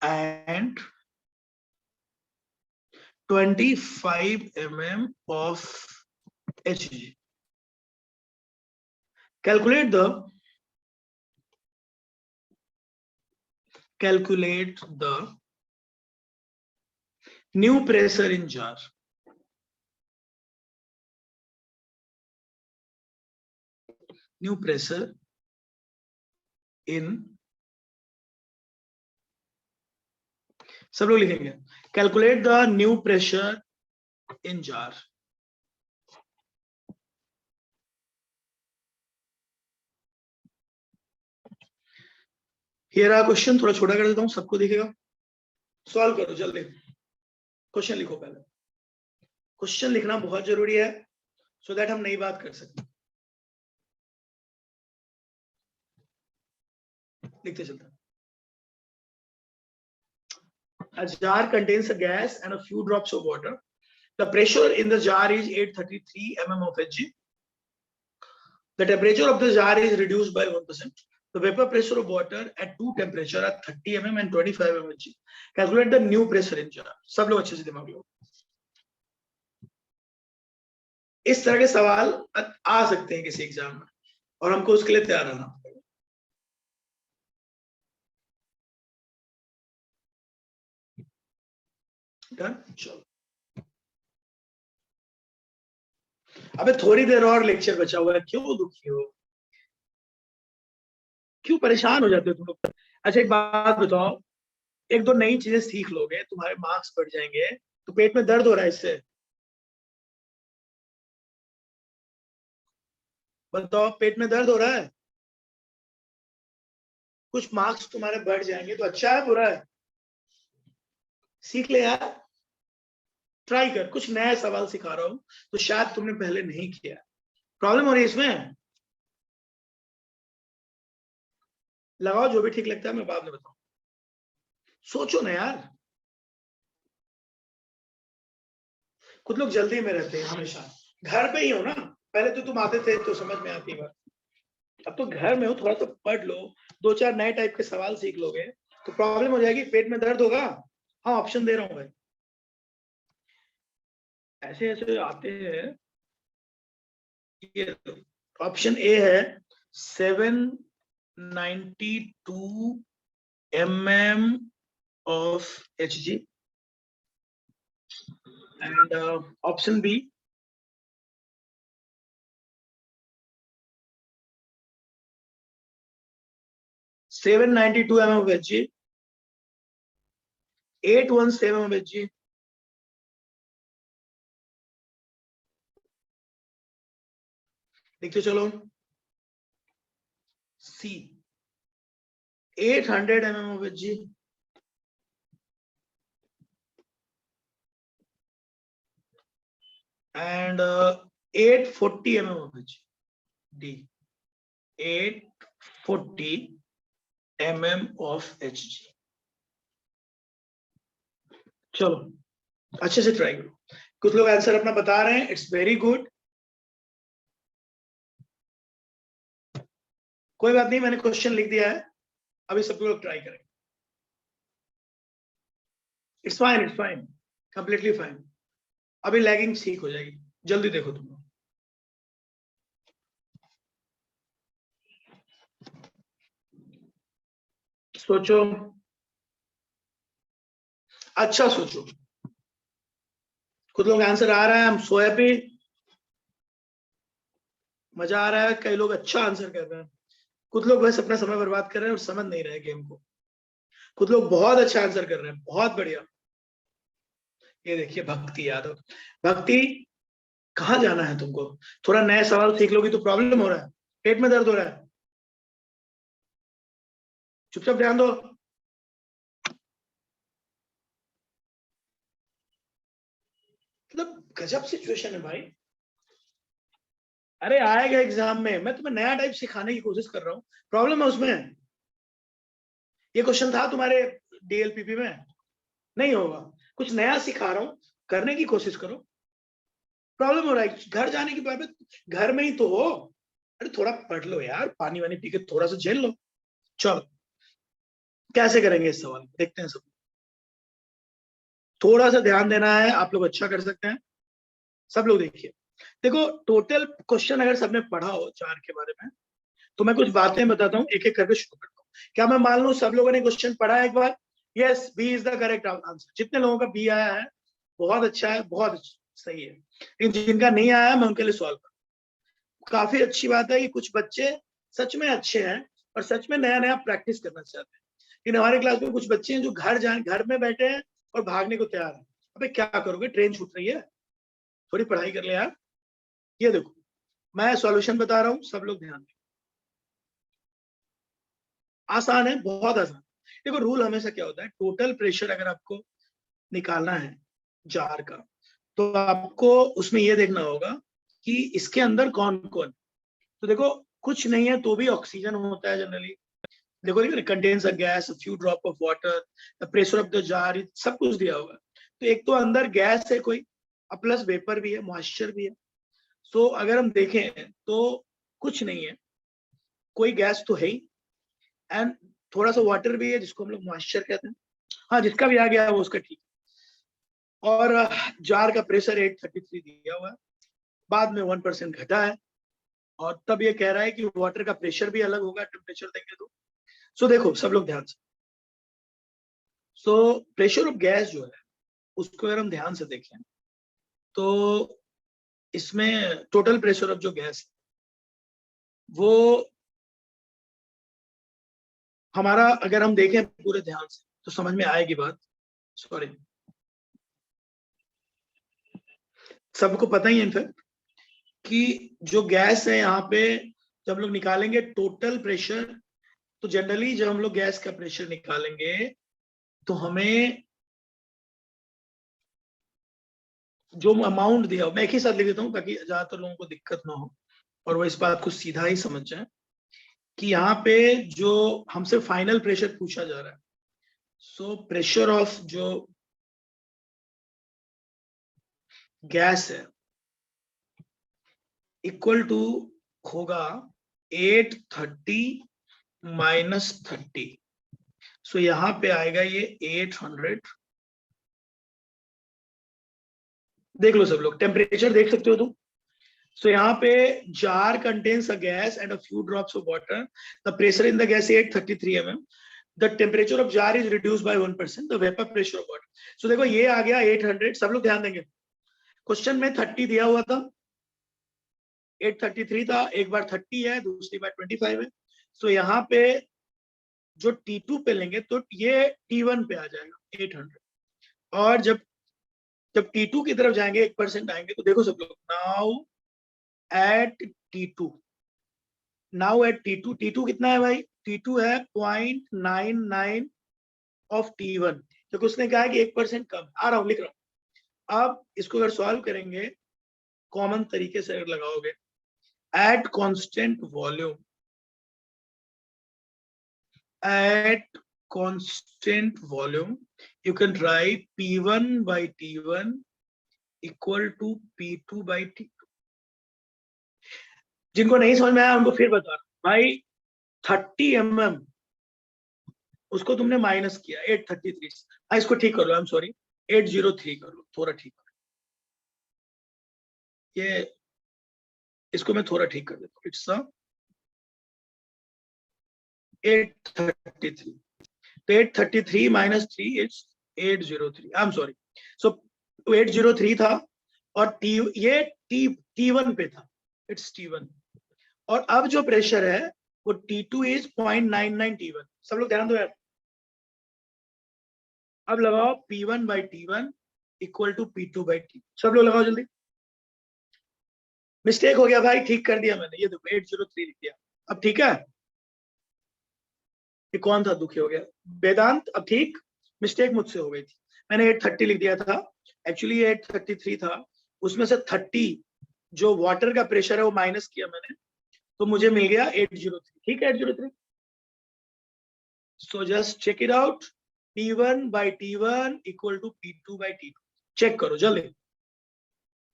and 25 mm of Hg. Calculate the new pressure in jar. New pressure in, सब लोग लिखेंगे, calculate the new pressure in jar. Here a question, थोड़ा छोटा कर देता हूं, सबको दिखेगा, सॉल्व करो जल्दी। क्वेश्चन लिखो, पहले क्वेश्चन लिखना बहुत जरूरी है, सो दैट हम नई बात कर सकते। लिखते चलते हैं। A jar contains a gas and a few drops of water. The pressure in the jar is 833 mm of Hg. The temperature of the jar is reduced by 1%. The vapor pressure of water at two temperature are 30 mm and 25 mm Hg. Calculate the new pressure in jar. सब लोग अच्छे से दिमाग लो। इस तरह के सवाल आ सकते हैं किसी एग्जाम में, और हमको उसके लिए तैयार रहना पड़ेगा। चलो, अबे थोड़ी देर और लेक्चर बचा हुआ है, क्यों दुखी हो, क्यों परेशान हो जाते हो तुम लोग? अच्छा एक बात बताओ, एक दो नई चीजें सीख लोगे, तुम्हारे मार्क्स बढ़ जाएंगे। तो पेट में दर्द हो रहा है इससे? बताओ, पेट में दर्द हो रहा है? कुछ मार्क्स तुम्हारे बढ़ जाएंगे, तो अच्छा है बुरा है? सीख ले यार, ट्राई कर, कुछ नया सवाल सिखा रहा हूं तो शायद तुमने पहले नहीं किया। प्रॉब्लम हो रही है इसमें? लगाओ जो भी ठीक लगता है, मैं बाद में बताऊं। सोचो ना यार, कुछ लोग जल्दी में रहते हैं हमेशा। घर पे ही हो ना, पहले तो तुम आते थे तो समझ में आती बात, अब तो घर में हो, थोड़ा सा पढ़ लो, दो चार नए टाइप के सवाल सीख लोगे तो प्रॉब्लम हो जाएगी। पेट में दर्द होगा, हाँ ऑप्शन दे रहा हूं भाई, ऐसे ऐसे आते हैं। ऑप्शन ए है 792 mm of Hg, and option B 792 mm of Hg, 817 mm of Hg, देखते चलो। C 800 mm of Hg, and 840 mm of Hg. D 840 mm of Hg। चलो अच्छे से ट्राई करो। कुछ लोग आंसर अपना बता रहे हैं, इट्स वेरी गुड। कोई बात नहीं, मैंने क्वेश्चन लिख दिया है, अभी सब लोग ट्राई करेंगे। It's fine, completely fine. अभी लैगिंग ठीक हो जाएगी, जल्दी देखो तुम लोग। सोचो, अच्छा सोचो। कुछ लोग आंसर आ रहा है, हम सो हैप्पी, मजा आ रहा है। कई लोग अच्छा आंसर कर रहे हैं, कुछ लोग बस अपना समय बर्बाद कर रहे हैं और समझ नहीं रहे गेम को। कुछ लोग बहुत अच्छा आंसर कर रहे हैं, बहुत बढ़िया। ये देखिए भक्ति यादव। भक्ति, कहाँ जाना है तुमको? थोड़ा नया सवाल सीख लोगी तो प्रॉब्लम हो रहा है, पेट में दर्द हो रहा है, चुपचाप ध्यान दो। मतलब गजब सिचुएशन है भाई। अरे आएगा एग्जाम में, मैं तुम्हें नया टाइप सिखाने की कोशिश कर रहा हूँ, प्रॉब्लम है उसमें। ये क्वेश्चन था तुम्हारे डीएलपीपी में, नहीं होगा। कुछ नया सिखा रहा हूँ, करने की कोशिश करो। प्रॉब्लम हो रहा है, घर जाने की बात, घर में ही तो हो। अरे थोड़ा पढ़ लो यार, पानी वानी पी के थोड़ा सा झेल लो। चलो कैसे करेंगे इस सवाल, देखते हैं सब। थोड़ा सा ध्यान देना है, आप लोग अच्छा कर सकते हैं। सब लोग देखिए, देखो टोटल क्वेश्चन अगर सबने पढ़ा हो चार के बारे में, तो मैं कुछ बातें बताता हूँ, एक एक करके शुरू करता हूँ। क्या मैं मान लूं सब लोगों ने क्वेश्चन पढ़ा है एक बार? Yes, B is the correct answer. जितने लोगों का बी आया है बहुत अच्छा है, बहुत अच्छा, सही है। लेकिन जिनका नहीं आया मैं उनके लिए सॉल्व करूँ। काफी अच्छी बात है कि कुछ बच्चे सच में अच्छे हैं और सच में नया नया प्रैक्टिस करना चाहते हैं। लेकिन हमारे क्लास में कुछ बच्चे हैं जो घर में बैठे हैं और भागने को तैयार है। अबे क्या करोगे, ट्रेन छूट रही है, थोड़ी पढ़ाई कर ले यार। ये देखो मैं सॉल्यूशन बता रहा हूँ, सब लोग ध्यान दें। आसान है, बहुत आसान। देखो रूल हमेशा क्या होता है, टोटल प्रेशर अगर आपको निकालना है जार का, तो आपको उसमें ये देखना होगा कि इसके अंदर कौन कौन। तो देखो कुछ नहीं है तो भी ऑक्सीजन होता है जनरली। देखो contains a gas, few drop of water, the pressure of the jar, सब कुछ दिया होगा। तो एक तो अंदर गैस है कोई, प्लस वेपर भी है, मॉइस्चर भी है। सो अगर हम देखें तो कुछ नहीं है, कोई गैस तो है ही, एंड थोड़ा सा वाटर भी है जिसको हम लोग मॉइस्चर कहते हैं। हाँ जिसका भी आ गया है वो उसका ठीक। और जार का प्रेशर 833 दिया हुआ है, बाद में 1% घटा है, और तब ये कह रहा है कि वाटर का प्रेशर भी अलग होगा टेम्परेचर देंगे तो। सो देखो सब लोग ध्यान से, सो प्रेशर ऑफ गैस जो है उसको अगर हम ध्यान से देखें तो इसमें टोटल प्रेशर ऑफ जो गैस वो हमारा, अगर हम देखें पूरे ध्यान से तो समझ में आएगी बात। सॉरी, सबको पता ही है इनफैक्ट कि जो गैस है यहाँ पे, जब लोग निकालेंगे टोटल प्रेशर, तो जनरली जब हम लोग गैस का प्रेशर निकालेंगे तो हमें जो अमाउंट दिया हो, मैं एक ही साथ लिख देता हूँ ताकि ज्यादातर लोगों को दिक्कत ना हो और वो इस बात को सीधा ही समझ जाए कि यहाँ पे जो हमसे फाइनल प्रेशर पूछा जा रहा है, सो प्रेशर ऑफ जो गैस है इक्वल टू होगा 830 माइनस 30। सो यहाँ पे आएगा ये 800। देख लो सब लोग, टेम्परेचर देख सकते हो तुम। सो यहाँ पे jar contains a gas and a few drops of water. The pressure in the gas is 833 mm. The temperature of jar is reduced by 1%. The vapor pressure of water. So देखो ये आ गया 800। सब लोग ध्यान देंगे, क्वेश्चन में 30 दिया हुआ था, 833 था, एक बार 30 है, दूसरी बार 25 है। सो यहाँ पे जो T2 पे लेंगे तो ये T1 पे आ जाएगा 800, और जब T2 की तरफ जाएंगे 1% आएंगे तो देखो सब लोग, नाउ एट T2, T2 कितना है भाई, T2 है 0.99 ऑफ T1, क्योंकि उसने कहा है कि 1% कम। आ रहा हूं, लिख रहा हूं। अब इसको अगर सॉल्व करेंगे कॉमन तरीके से अगर लगाओगे, at constant volume, at constant volume you can write P1 by T1 equal to P2 by T2। जिनको नहीं समझ में आया उनको फिर बता रहा हूं भाई, 30 mm उसको तुमने माइनस किया 833, इसको ठीक कर लो, आई एम सॉरी 803 कर लो, थोड़ा ठीक कर, ये इसको मैं थोड़ा ठीक कर देता हूँ, इट्स 833, तो 833 minus 3 it's 803, I am sorry, so 803 था, और ये T1 पे था, इट्स T1, और अब जो प्रेशर है वो T2 इज 0.99 T1। सब लोग ध्यान दो यार, अब लगाओ P1 by T1 equal to P2 by T2, सब लोग लगाओ जल्दी। मिस्टेक हो गया भाई, ठीक कर दिया मैंने, ये देखो 803 लिख दिया, अब ठीक है। ये कौन था दुखी हो गया, वेदांत, अब ठीक, मिस्टेक मुझसे हो गई थी, मैंने 830 लिख दिया था, एक्चुअली 833 था, उसमें से 30 जो वाटर का प्रेशर है वो माइनस किया मैंने, तो मुझे मिल गया 803, ठीक है 803। So just check it out, P1 by T1 equal to P2 by T2, check करो जल्दी।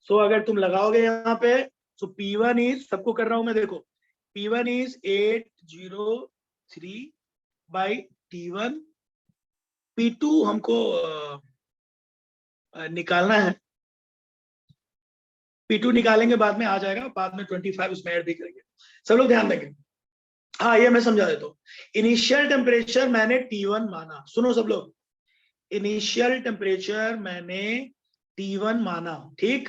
सो अगर तुम लगाओगे यहाँ पे, सो P1 इज, सबको कर रहा हूं मैं, देखो P1 is 803 by T1, P2 हमको निकालना है, P2 निकालेंगे बाद में आ जाएगा, बाद में 25 उसमें ऐड भी करेंगे, सब लोग ध्यान देंगे। हाँ ये मैं समझा देता हूँ, इनिशियल टेम्परेचर मैंने T1 माना, सुनो सब लोग, इनिशियल टेम्परेचर मैंने T1 माना, ठीक,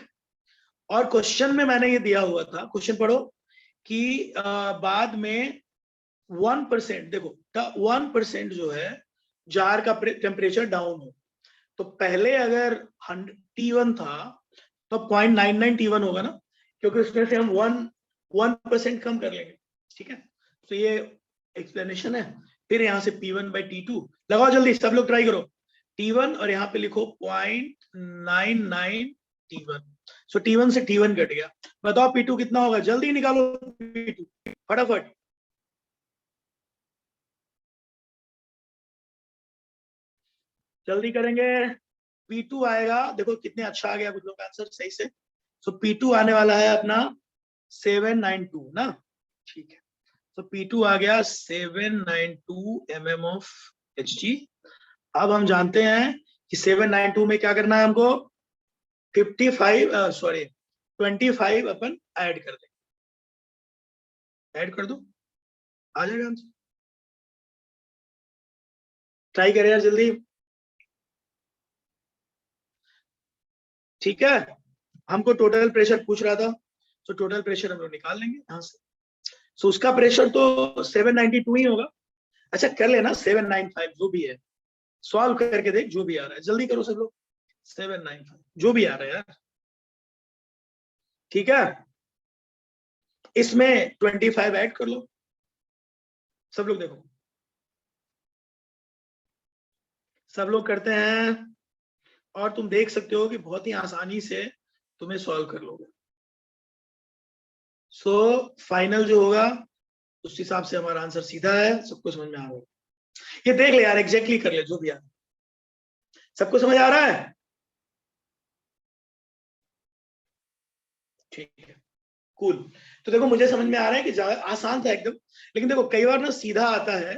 और क्वेश्चन में मैंने ये दिया हुआ था, क्वेश्चन पढ़ो, कि बाद में 1%, देखो 1% जो है जार का टेम्परेचर डाउन हो, तो पहले अगर T1 था तो 0.99 T1 होगा ना, क्योंकि उसमें से हम 1% कम कर लेंगे, ठीक है। तो ये एक्सप्लेनेशन है। फिर यहाँ से P1 by T2 लगाओ जल्दी, सब लोग ट्राई करो, T1 और यहाँ पे लिखो 0.99 T1, सो T1 से T1 कट गया, बताओ P2 कितना होगा, जल्दी निकालो P2 फटाफट, जल्दी करेंगे। P2 आएगा, देखो कितने अच्छा आ गया कुछ लोग आंसर सही से, सो P2 आने वाला है अपना 792 ना, ठीक है, तो P2 आ गया 792 mm ऑफ Hg। अब हम जानते हैं कि 792 में क्या करना है हमको, 25 अपन ऐड कर देंगे, ऐड कर दो, आ जाएगा आंसर, ट्राई करें यार जल्दी, ठीक है। हमको टोटल प्रेशर पूछ रहा था, तो टोटल प्रेशर हम लोग निकाल लेंगे यहाँ से, सो उसका प्रेशर तो 792 ही होगा, अच्छा कर लेना 795 जो भी है, सॉल्व करके देख जो भी आ रहा है, जल्दी करो सब लोग, 795 जो भी आ रहा है यार, ठीक है, इसमें 25 ऐड कर लो, सब लोग देखो, सब लोग करते हैं, और तुम देख सकते हो कि बहुत ही आसानी से तुम्हें सॉल्व कर लोगे, सो फाइनल जो होगा उस हिसाब से हमारा आंसर सीधा है, सबको समझ में आ रहा है, ये देख ले यार, एग्जैक्टली कर ले जो भी आ, सबको समझ आ रहा है, ठीक है कूल। तो देखो मुझे समझ में आ रहा है कि ज्यादा आसान था एकदम, लेकिन देखो कई बार ना सीधा आता है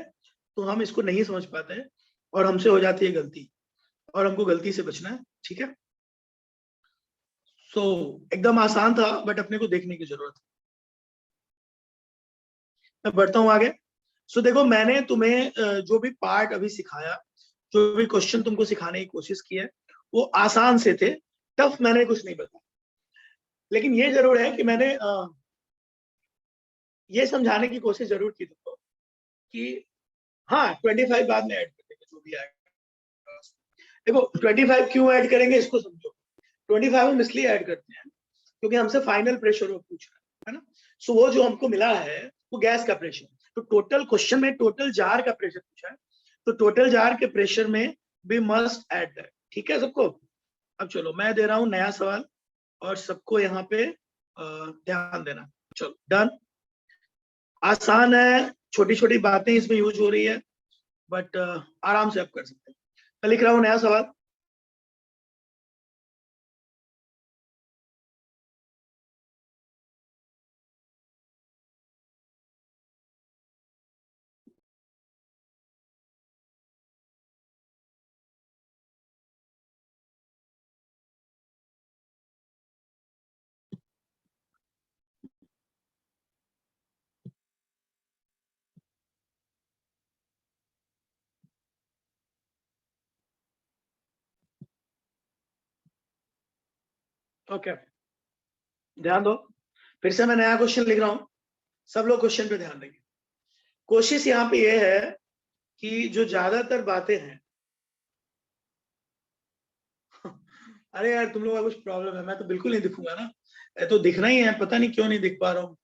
तो हम इसको नहीं समझ पाते हैं और हमसे हो जाती है गलती, और हमको गलती से बचना है, ठीक है। सो एकदम आसान था, बट अपने को देखने की जरूरत है। मैं बढ़ता हूं आगे। सो देखो मैंने तुम्हें जो भी पार्ट अभी सिखाया, जो भी क्वेश्चन तुमको सिखाने की कोशिश की है, वो आसान से थे, टफ मैंने कुछ नहीं बताया, लेकिन ये जरूर है कि मैंने ये समझाने की कोशिश जरूर की तुमको कि हाँ 25 बाद में ऐड कर देंगे जो भी आएगा। देखो 25 क्यों ऐड करेंगे इसको समझो। 25 हम इसलिए ऐड करते हैं क्योंकि हमसे फाइनल प्रेशर वो पूछ रहा है ना। सो वो जो हमको मिला है वो गैस का प्रेशर, तो टोटल क्वेश्चन में टोटल जार का प्रेशर पूछा है, तो टोटल जार के प्रेशर में वी मस्ट ऐड दैट। ठीक है सबको। अब चलो मैं दे रहा हूं नया सवाल और सबको यहाँ पे ध्यान देना। चलो डन। आसान है, छोटी छोटी बातें इसमें यूज हो रही है, बट आराम से आप कर सकते हैं। मैं लिख रहा हूं नया सवाल। ओके ध्यान दो, फिर से मैं नया क्वेश्चन लिख रहा हूं, सब लोग क्वेश्चन पे ध्यान देंगे। कोशिश यहाँ पे ये है कि जो ज्यादातर बातें हैं अरे यार तुम लोग का कुछ प्रॉब्लम है, मैं तो बिल्कुल नहीं दिखूंगा ना, ये तो दिखना ही है, पता नहीं क्यों नहीं दिख पा रहा हूँ।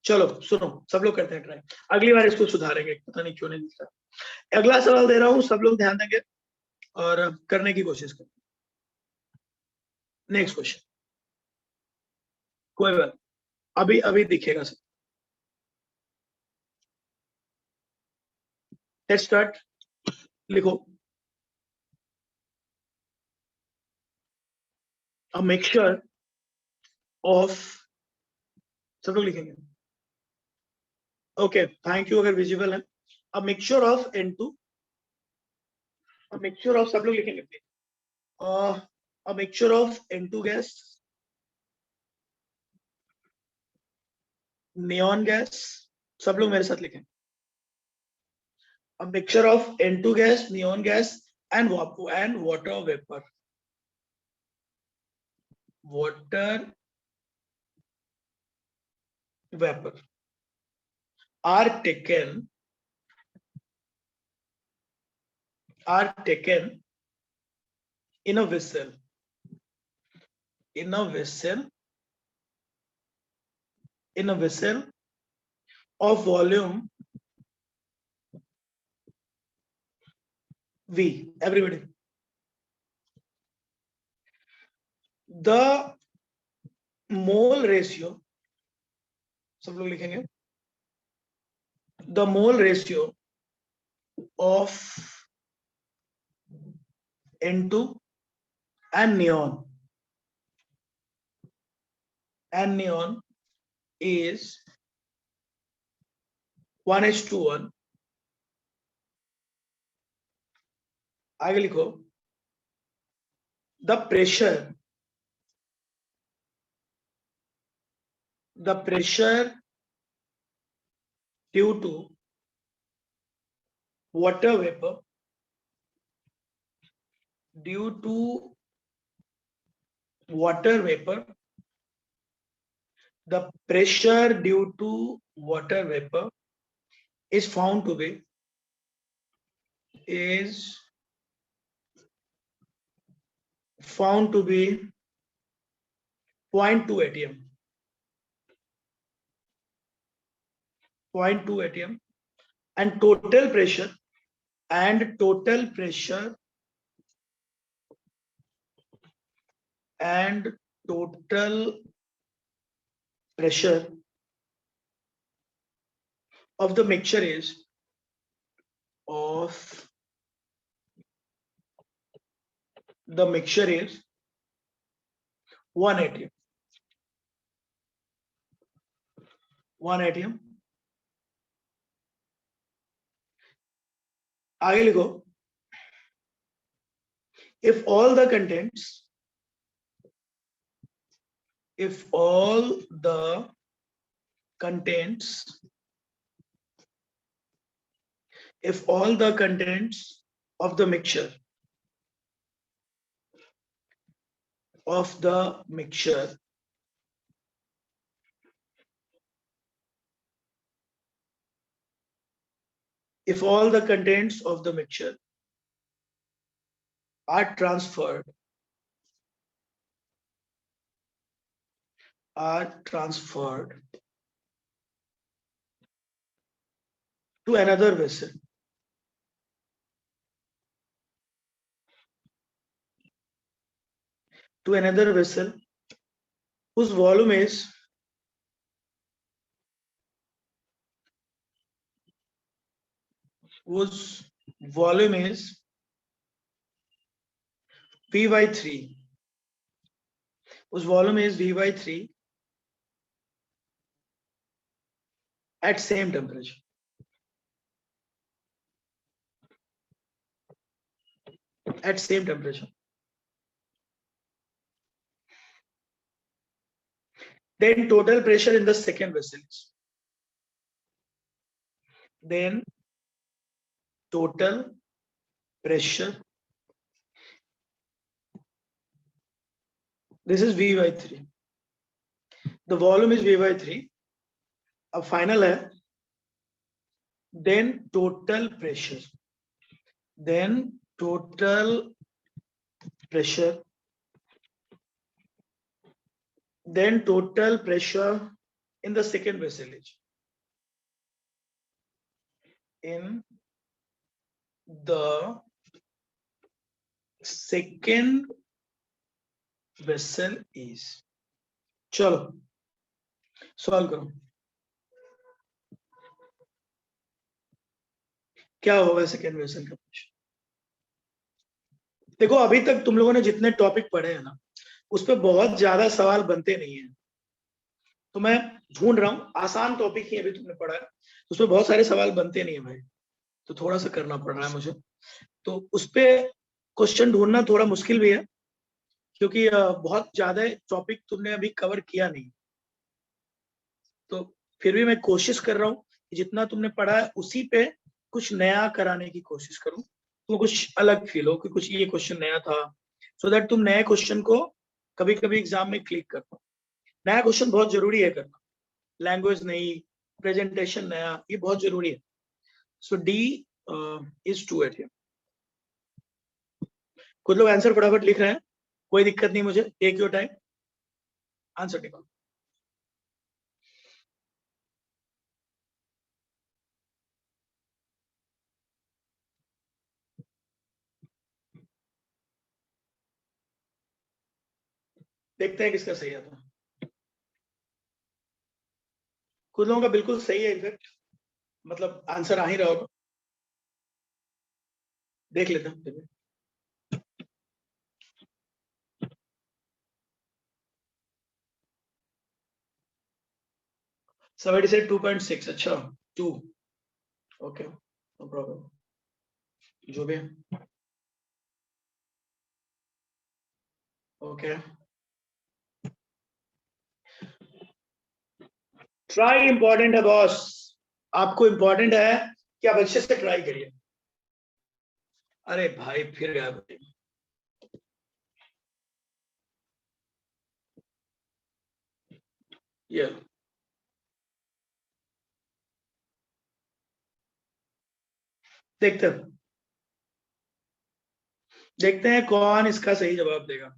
चलो सुनो, सब लोग करते हैं ट्राई, अगली बार इसको सुधारेंगे, पता नहीं क्यों नहीं दिख रहा। अगला सवाल दे रहा हूँ, सब लोग ध्यान देंगे और करने की कोशिश करें। नेक्स्ट क्वेश्चन, कोई बात, अभी अभी दिखेगा सब। Let's start. लिखो, अ मिक्सचर ऑफ, सब लोग लिखेंगे। ओके थैंक यू, अगर विजिबल है। A mixture of N2, a mixture of, सब लोग लिखेंगे please. A mixture of N2 gas, neon gas, सब लोग मेरे साथ लिखें। A mixture of N2 gas, neon gas, and water vapor. Water vapor are taken in a vessel. In a vessel. In a vessel of volume V. Everybody. The mole ratio, सब लोग लिखेंगे, the mole ratio of N2 and neon is 1:1. आगे लिखो, the pressure due to water vapor, the pressure due to water vapor is found to be 0.2 atm. 0.2 atm, and total pressure of the mixture is 1 atm. 1 atm. आगे लिखो, if all the contents of the mixture if all the contents of the mixture are transferred to another vessel, whose volume is V by 3, whose volume is V by 3 at same temperature. Then total pressure in the second vessel is. Then total pressure, this is V by 3, the volume is V by 3. अब final है, then total pressure in the second vessel is, in the second vessel is. चलो solve करो, क्या होगा second vessel का pressure. देखो अभी तक तुम लोगों ने जितने टॉपिक पढ़े हैं ना, उस पर बहुत ज्यादा सवाल बनते नहीं है, तो मैं ढूंढ रहा हूँ आसान टॉपिक ही अभी तुमने पढ़ा है, उसमें बहुत सारे सवाल बनते नहीं है भाई, तो थोड़ा सा करना पड़ रहा है मुझे, तो उस पर क्वेश्चन ढूंढना थोड़ा मुश्किल भी है, क्योंकि बहुत ज्यादा टॉपिक तुमने अभी कवर किया नहीं, तो फिर भी मैं कोशिश कर रहा हूँ कि जितना तुमने पढ़ा है उसी पे कुछ नया कराने की कोशिश करूं, तो कुछ अलग फील हो कि कुछ ये क्वेश्चन नया था, सो दैट तुम नए क्वेश्चन को कभी कभी एग्जाम में क्लिक कर पाओ। नया क्वेश्चन बहुत जरूरी है करना, लैंग्वेज नई, प्रेजेंटेशन नया, ये बहुत जरूरी है। सो डी इज 2 here। कुछ लोग आंसर फटाफट लिख रहे हैं, कोई दिक्कत नहीं मुझे, टेक योर टाइम, आंसर निकालो। देखते हैं किसका सही आता है। कुछ लोगों का बिल्कुल सही है, इनफैक्ट मतलब आंसर आ ही रहा होगा, देख लेते हैं। Somebody said 2.6, अच्छा 2, ओके नो प्रॉब्लम, जो भी ओके। ट्राई इंपॉर्टेंट है बॉस, आपको इंपॉर्टेंट है कि आप अच्छे से ट्राई करिए। अरे भाई फिर गया भाई, ये देखते हैं कौन इसका सही जवाब देगा।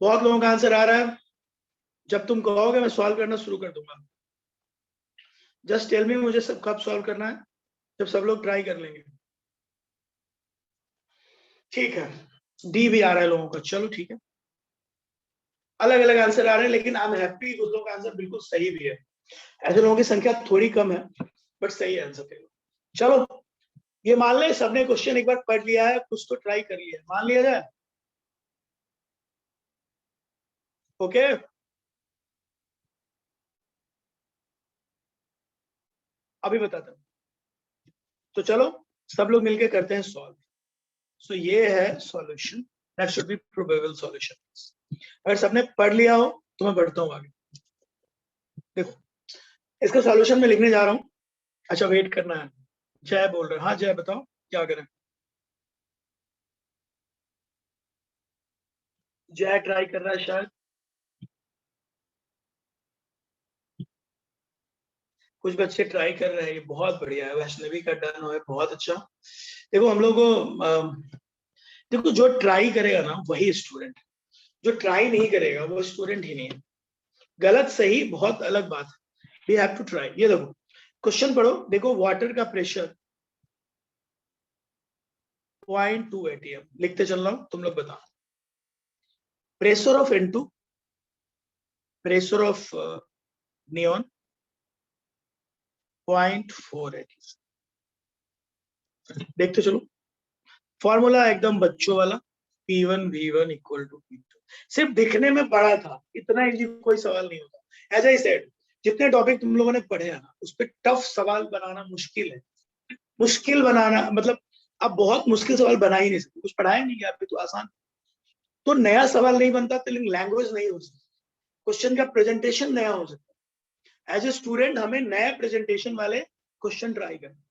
बहुत लोगों का आंसर आ रहा है, जब तुम कहोगे मैं सॉल्व करना शुरू कर दूंगा। जस्ट टेल मी मुझे सब कब सॉल्व करना है, जब सब लोग ट्राई कर लेंगे। ठीक है, डी भी आ रहा है लोगों का, चलो ठीक है, अलग अलग आंसर आ रहे हैं, लेकिन आई एम हैप्पी कुछ लोगों का आंसर बिल्कुल सही भी है, ऐसे लोगों की संख्या थोड़ी कम है, बट सही आंसर। चलो ये मान ले सबने क्वेश्चन एक बार पढ़ लिया है, कुछ तो ट्राई कर लिया है, मान लिया जाए, ओके अभी बताता हूं, तो चलो सब लोग मिलके करते हैं सॉल्व। सो ये है solution, that should be probable solution. अगर सबने पढ़ लिया हो तो मैं बढ़ता हूँ आगे। देखो इसका सॉल्यूशन मैं लिखने जा रहा हूँ। अच्छा वेट करना है, जय बोल रहे हैं। हाँ जय बताओ क्या करें। जय ट्राई कर रहा है शायद, कुछ बच्चे ट्राई कर रहे हैं, ये बहुत बढ़िया है। वैष्णवी का डन है, बहुत अच्छा। देखो हम लोग को देखो जो ट्राई करेगा ना वही स्टूडेंट, जो ट्राई नहीं करेगा वो स्टूडेंट ही नहीं है। गलत सही बहुत अलग बात है, वी हैव टू ट्राई। ये देखो क्वेश्चन पढ़ो, देखो वाटर का प्रेशर 0.2 atm, लिखते चल रहा हूं, तुम लोग बताओ। Pressure of N2, pressure of neon 0.4 atm। देखते चलो, फॉर्मूला एकदम बच्चों वाला, P1 V1 equal to P2। सिर्फ दिखने में बड़ा था, इतना इजी कोई सवाल नहीं होता। एज आई सेड, जितने टॉपिक तुम लोगों ने पढ़े हैं ना, उस पर टफ सवाल बनाना मुश्किल है। मुश्किल बनाना मतलब आप बहुत मुश्किल सवाल बना ही नहीं सकते, कुछ पढ़ाया नहीं गया आपको तो आसान। तो नया सवाल नहीं बनता, तो लैंग्वेज नहीं हो सकती, क्वेश्चन का प्रेजेंटेशन नया हो सकता है। एज ए स्टूडेंट हमें नए प्रेजेंटेशन वाले क्वेश्चन ट्राई करना।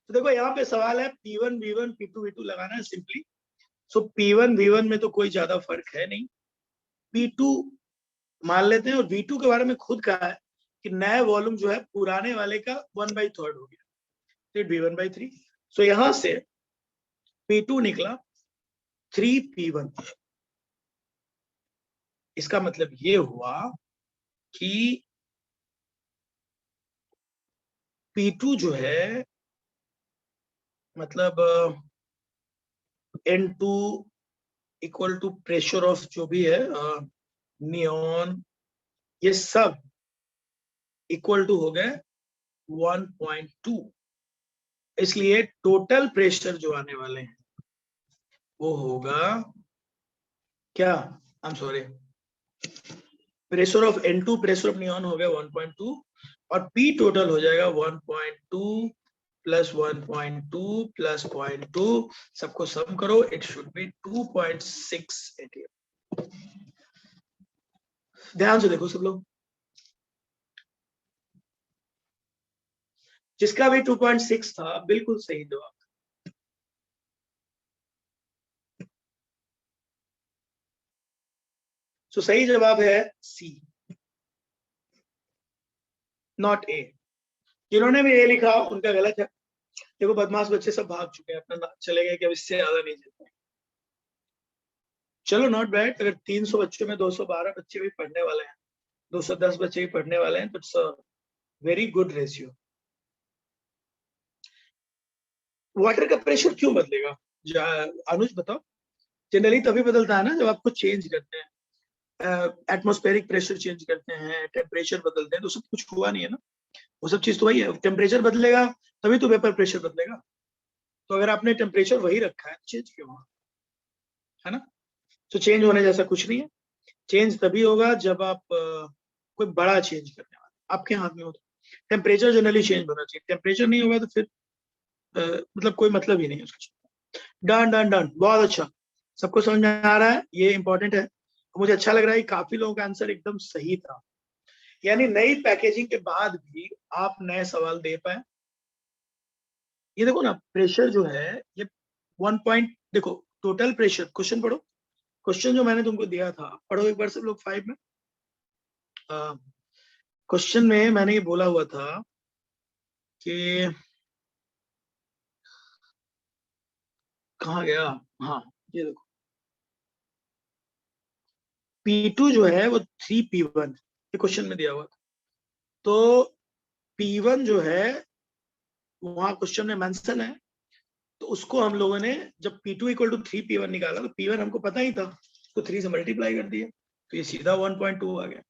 तो देखो यहाँ पे सवाल है P1 V1 P2 V2 लगाना है सिंपली। सो P1 V1 में तो कोई ज्यादा फर्क है नहीं, P2 मान लेते हैं, और V2 के बारे में खुद कहा है कि नया वॉल्यूम जो है पुराने वाले का 1/3 हो गया, तो V1/3। सो यहां से P2 निकला 3P1। इसका मतलब ये हुआ कि P2 जो है मतलब N2 equal to pressure of जो भी है नियॉन, ये सब इक्वल टू हो गए 1.2। इसलिए टोटल प्रेशर जो आने वाले हैं वो होगा क्या, आई am sorry, pressure of N2 pressure of neon हो गया 1.2, और P टोटल हो जाएगा 1.2 प्लस 1.2 प्लस 0.2, सबको सम करो, इट शुड बी 2.6 atm। ध्यान से देखो सब लोग, जिसका भी 2.6 था बिल्कुल सही जवाब। तो सही जवाब है सी, नॉट ए। जिन्होंने भी ए लिखा उनका गलत है। देखो बदमाश बच्चे सब भाग चुके हैं, अपना चले गए कि अब इससे ज्यादा नहीं जीतना। चलो नॉट बैड, अगर 300 बच्चों में 212 बच्चे भी पढ़ने वाले हैं, 210 बच्चे भी पढ़ने वाले हैं, तो it's a very good ratio. Water का प्रेशर क्यों बदलेगा अनुज बताओ। जनरली तभी बदलता है ना जब आपको चेंज करते हैं, एटमॉस्फेरिक प्रेशर चेंज करते हैं, टेम्परेचर बदलते हैं, तो सब कुछ हुआ नहीं है ना, वो सब चीज तो वही है। टेम्परेचर बदलेगा तभी तो वेपर प्रेशर बदलेगा। तो अगर आपने टेम्परेचर वही रखा है, चेंज क्यों हुआ, है ना। तो चेंज होने जैसा कुछ नहीं है। चेंज तभी होगा जब आप कोई बड़ा चेंज करने वाले, आपके हाथ में हो। टेम्परेचर जनरली चेंज होना चाहिए, टेम्परेचर नहीं होगा तो फिर मतलब कोई मतलब ही नहीं है उसका। डन डन डन, बहुत अच्छा, सबको समझ में आ रहा है, ये इंपॉर्टेंट है। मुझे अच्छा लग रहा है, काफी लोगों का आंसर एकदम सही था, यानी नई पैकेजिंग के बाद भी आप नए सवाल दे पाए। ये देखो ना प्रेशर जो है ये 1 देखो टोटल प्रेशर, क्वेश्चन पढ़ो, क्वेश्चन जो मैंने तुमको दिया था पढ़ो एक बार सब लोग 5 में। क्वेश्चन में मैंने ये बोला हुआ था कि कहाँ गया, हाँ ये देखो P2 जो है वो 3P1, ये क्वेश्चन में दिया हुआ था। तो P1 जो है वहां क्वेश्चन में मेंशन है, तो उसको हम लोगों ने जब P2 इक्वल टू 3P1 निकाला, तो P1 हमको पता ही था, उसको 3 से मल्टीप्लाई कर दिया, तो ये सीधा 1.2 आ गया।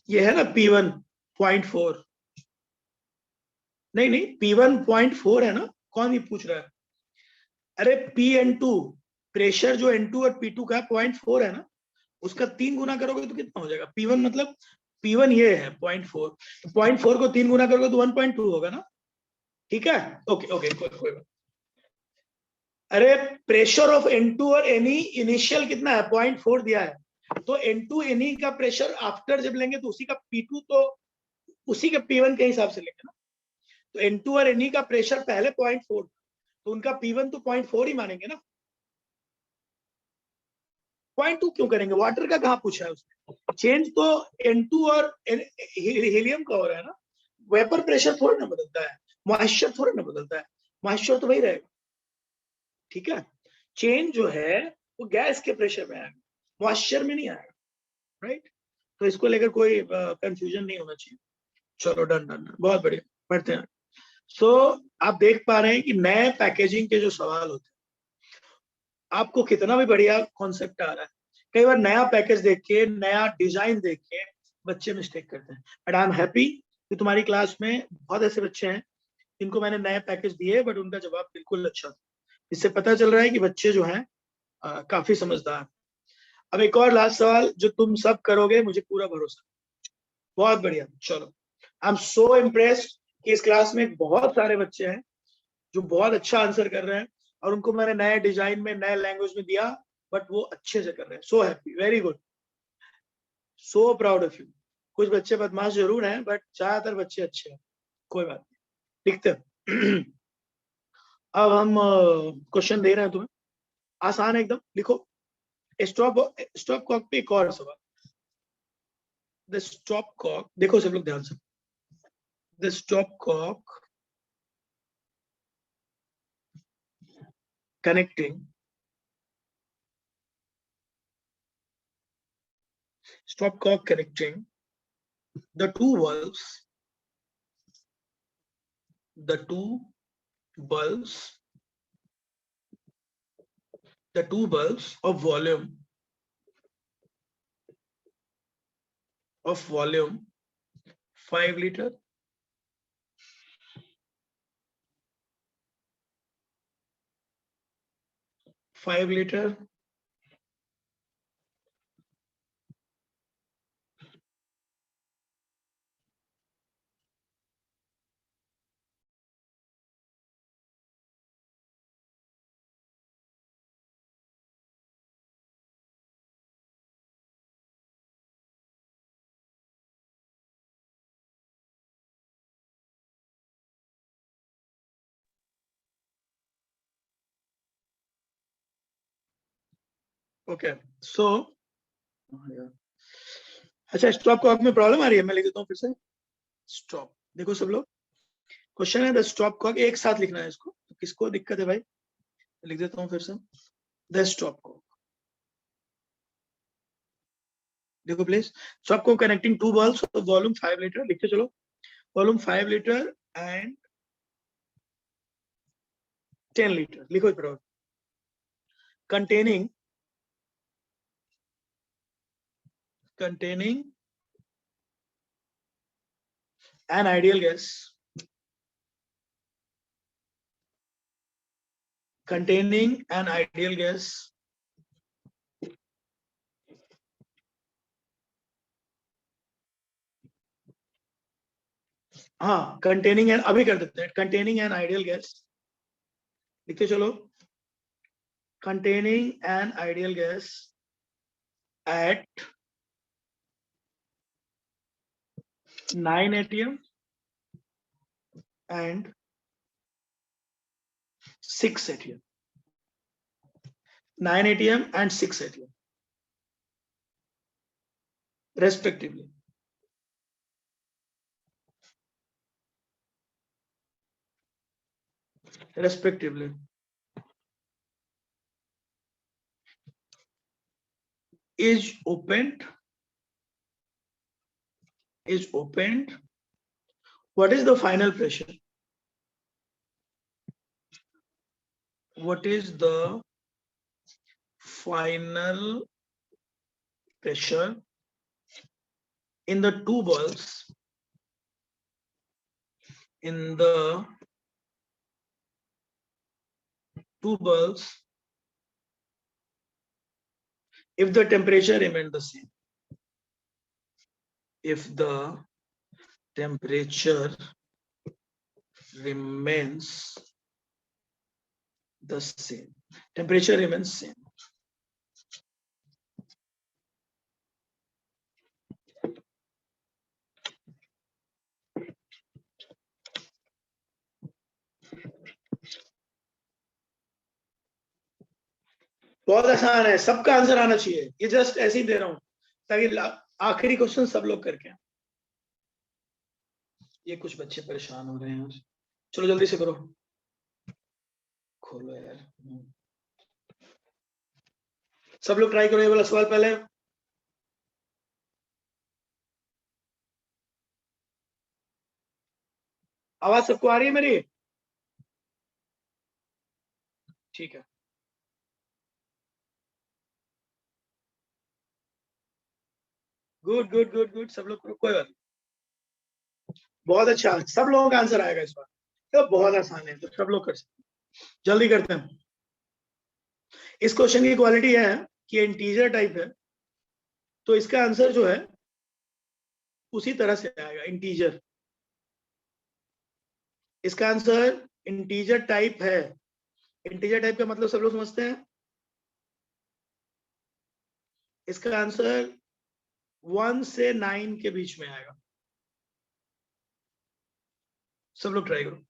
ये है ना P1.4, नहीं नहीं P1.4 है ना, कौन ये पूछ रहा है। अरे P प्रेशर जो N2 और P2 का 0.4 है ना, उसका 3 गुना करोगे तो कितना हो जाएगा। P1 मतलब P1 ये है 0.4, तो 0.4 को 3 गुना करोगे तो 1.2 होगा ना। ठीक है, ओके ओके, कोई बात। अरे प्रेशर ऑफ N2 और Ne इनिशियल कितना है 0.4 दिया है, तो N2 Ne का प्रेशर आफ्टर जब लेंगे तो उसी का P2 तो उसी के P1 के हिसाब से लेंगे ना। तो N2 और Ne का प्रेशर पहले 0.4, तो उनका P1 तो 0.4 ही मानेंगे ना। 0.2 क्यों करेंगे, वाटर का कहाँ पूछा है उसने, चेंज तो N2 और हीलियम का हो रहा है ना, वेपर प्रेशर थोड़ा ना बदलता है, मॉइस्चर थोड़ा ना बदलता है, मॉइस्चर तो वही रहेगा, ठीक है। चेंज जो है वो गैस के प्रेशर में आएगा, मॉइस्चर में नहीं आएगा, राइट। तो इसको लेकर कोई कंफ्यूजन नहीं होना चाहिए। चलो डन डन डन, बहुत बढ़िया, पढ़ते हैं। सो आप देख पा रहे हैं कि नए पैकेजिंग के जो सवाल होते हैं, आपको कितना भी बढ़िया कॉन्सेप्ट आ रहा है, कई बार नया पैकेज देख के, नया डिजाइन देख के बच्चे मिस्टेक करते हैं। बट आई एम हैप्पी कि तुम्हारी क्लास में बहुत ऐसे बच्चे हैं जिनको मैंने नए पैकेज दिए, बट उनका जवाब बिल्कुल अच्छा था। इससे पता चल रहा है कि बच्चे जो हैं काफी समझदार। अब एक और लास्ट सवाल जो तुम सब करोगे, मुझे पूरा भरोसा। बहुत बढ़िया, चलो। आई एम सो इम्प्रेस्ड कि इस क्लास में बहुत सारे बच्चे हैं जो बहुत अच्छा आंसर कर रहे हैं, और उनको मैंने नए डिजाइन में, नए लैंग्वेज में दिया, बट वो अच्छे से कर रहे हैं। So happy, very good, so proud of you. कुछ बच्चे बदमाश जरूर हैं, बट ज्यादातर बच्चे अच्छे हैं, कोई बात नहीं, लिखते हैं। अब हम क्वेश्चन दे रहे हैं तुम्हें, आसान है एकदम, लिखो। स्टॉप स्टॉप कॉक पे एक और सवाल। द स्टॉप कॉक, देखो सब लोग ध्यान से, the stop cock connecting stopcock connecting the two valves, the two bulbs the two bulbs of volume 5 liter, 5 liter, okay. सो अच्छा, स्टॉप कॉक में प्रॉब्लम आ रही है, मैं लिख देता हूँ फिर से। स्टॉप, देखो सब लोग, क्वेश्चन है द स्टॉप कॉक, एक साथ लिखना है इसको, तो किसको दिक्कत है भाई, लिख देता हूँ फिर से। द स्टॉप कॉक, देखो please, stop cock connecting to bulbs of volume 5 litre, लिखते चलो, वॉल्यूम 5 लीटर एंड 10 लीटर, लिखो इस पर, containing an ideal gas, containing an ideal gas हाँ, containing an, अभी कर देते हैं, containing an ideal gas, लिखते चलो, containing an ideal gas at 9 atm and 6 atm, 9 atm and 6 atm respectively. Is opened. What is the final pressure? What is the final pressure in the two balls, in the two bulbs if the temperature remained the same? If the temperature remains the same. Temperature remains same. बहुत आसान है, सबका answer आना चाहिए। ये just ऐसे ही दे रहा हूं ताकि आखिरी क्वेश्चन सब लोग करके। ये कुछ बच्चे परेशान हो रहे हैं आज। चलो जल्दी से करो, खोलो यार। सब लोग ट्राई करो ये वाला सवाल पहले। आवाज सबको आ रही है मेरी? ठीक है। गुड गुड गुड गुड, सब लोग करो, कोई बात नहीं। बहुत अच्छा, सब लोगों का आंसर आएगा इस बार। तो बहुत आसान है, तो सब लोग कर सकते हैं। जल्दी करते हैं। इस क्वेश्चन की क्वालिटी है कि इंटीजर टाइप है, तो इसका आंसर जो है उसी तरह से आएगा, इंटीजर। इसका आंसर इंटीजर टाइप है। इंटीजर टाइप का मतलब सब लोग समझते हैं। इसका आंसर 1 से 9 के बीच में आएगा। सब लोग ट्राई करो।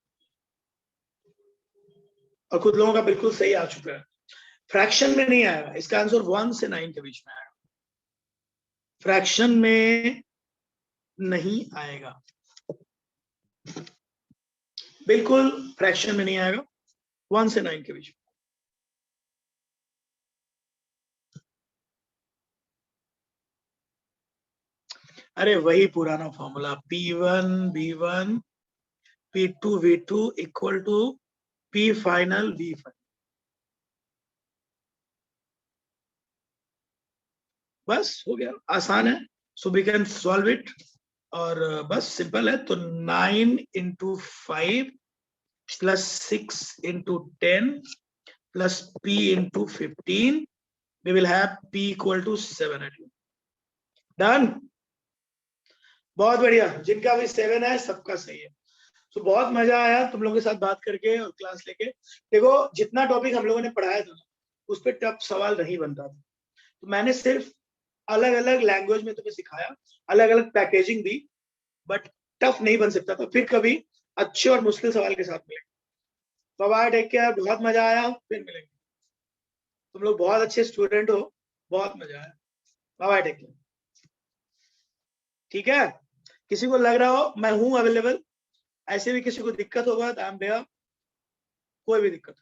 और कुछ लोगों का बिल्कुल सही आ चुका है। फ्रैक्शन में नहीं आएगा, इसका आंसर 1 से 9 के बीच में आएगा। फ्रैक्शन में नहीं आएगा, बिल्कुल फ्रैक्शन में नहीं आएगा, 1 से 9 के बीच में। अरे वही पुराना formula, P1 V1 P2 V2 equal to P final V final. बस हो गया, आसान है। So we can solve it. और बस सिंपल है। तो 9 into 5 plus 6 into 10 plus P into 15, we will have P equal to 7 at you. Done? बहुत बढ़िया, जिनका भी 7 है सबका सही है। तो बहुत मजा आया तुम लोगों के साथ बात करके और क्लास लेके। देखो जितना टॉपिक हम लोगों ने पढ़ाया था उस पर टफ सवाल नहीं बनता था, तो मैंने सिर्फ अलग अलग लैंग्वेज में तुम्हें सिखाया, अलग अलग पैकेजिंग दी, बट टफ नहीं बन सकता था। फिर कभी अच्छे और मुश्किल सवाल के साथ मिलेंगे। बाय बाय, टेक केयर, बहुत मजा आया, फिर मिलेंगे। तुम लोग बहुत अच्छे स्टूडेंट हो, बहुत मजा आया। Bye bye, take care. ठीक है, किसी को लग रहा हो मैं हूं अवेलेबल, ऐसे भी किसी को दिक्कत होगा तो आई एम देयर, कोई भी दिक्कत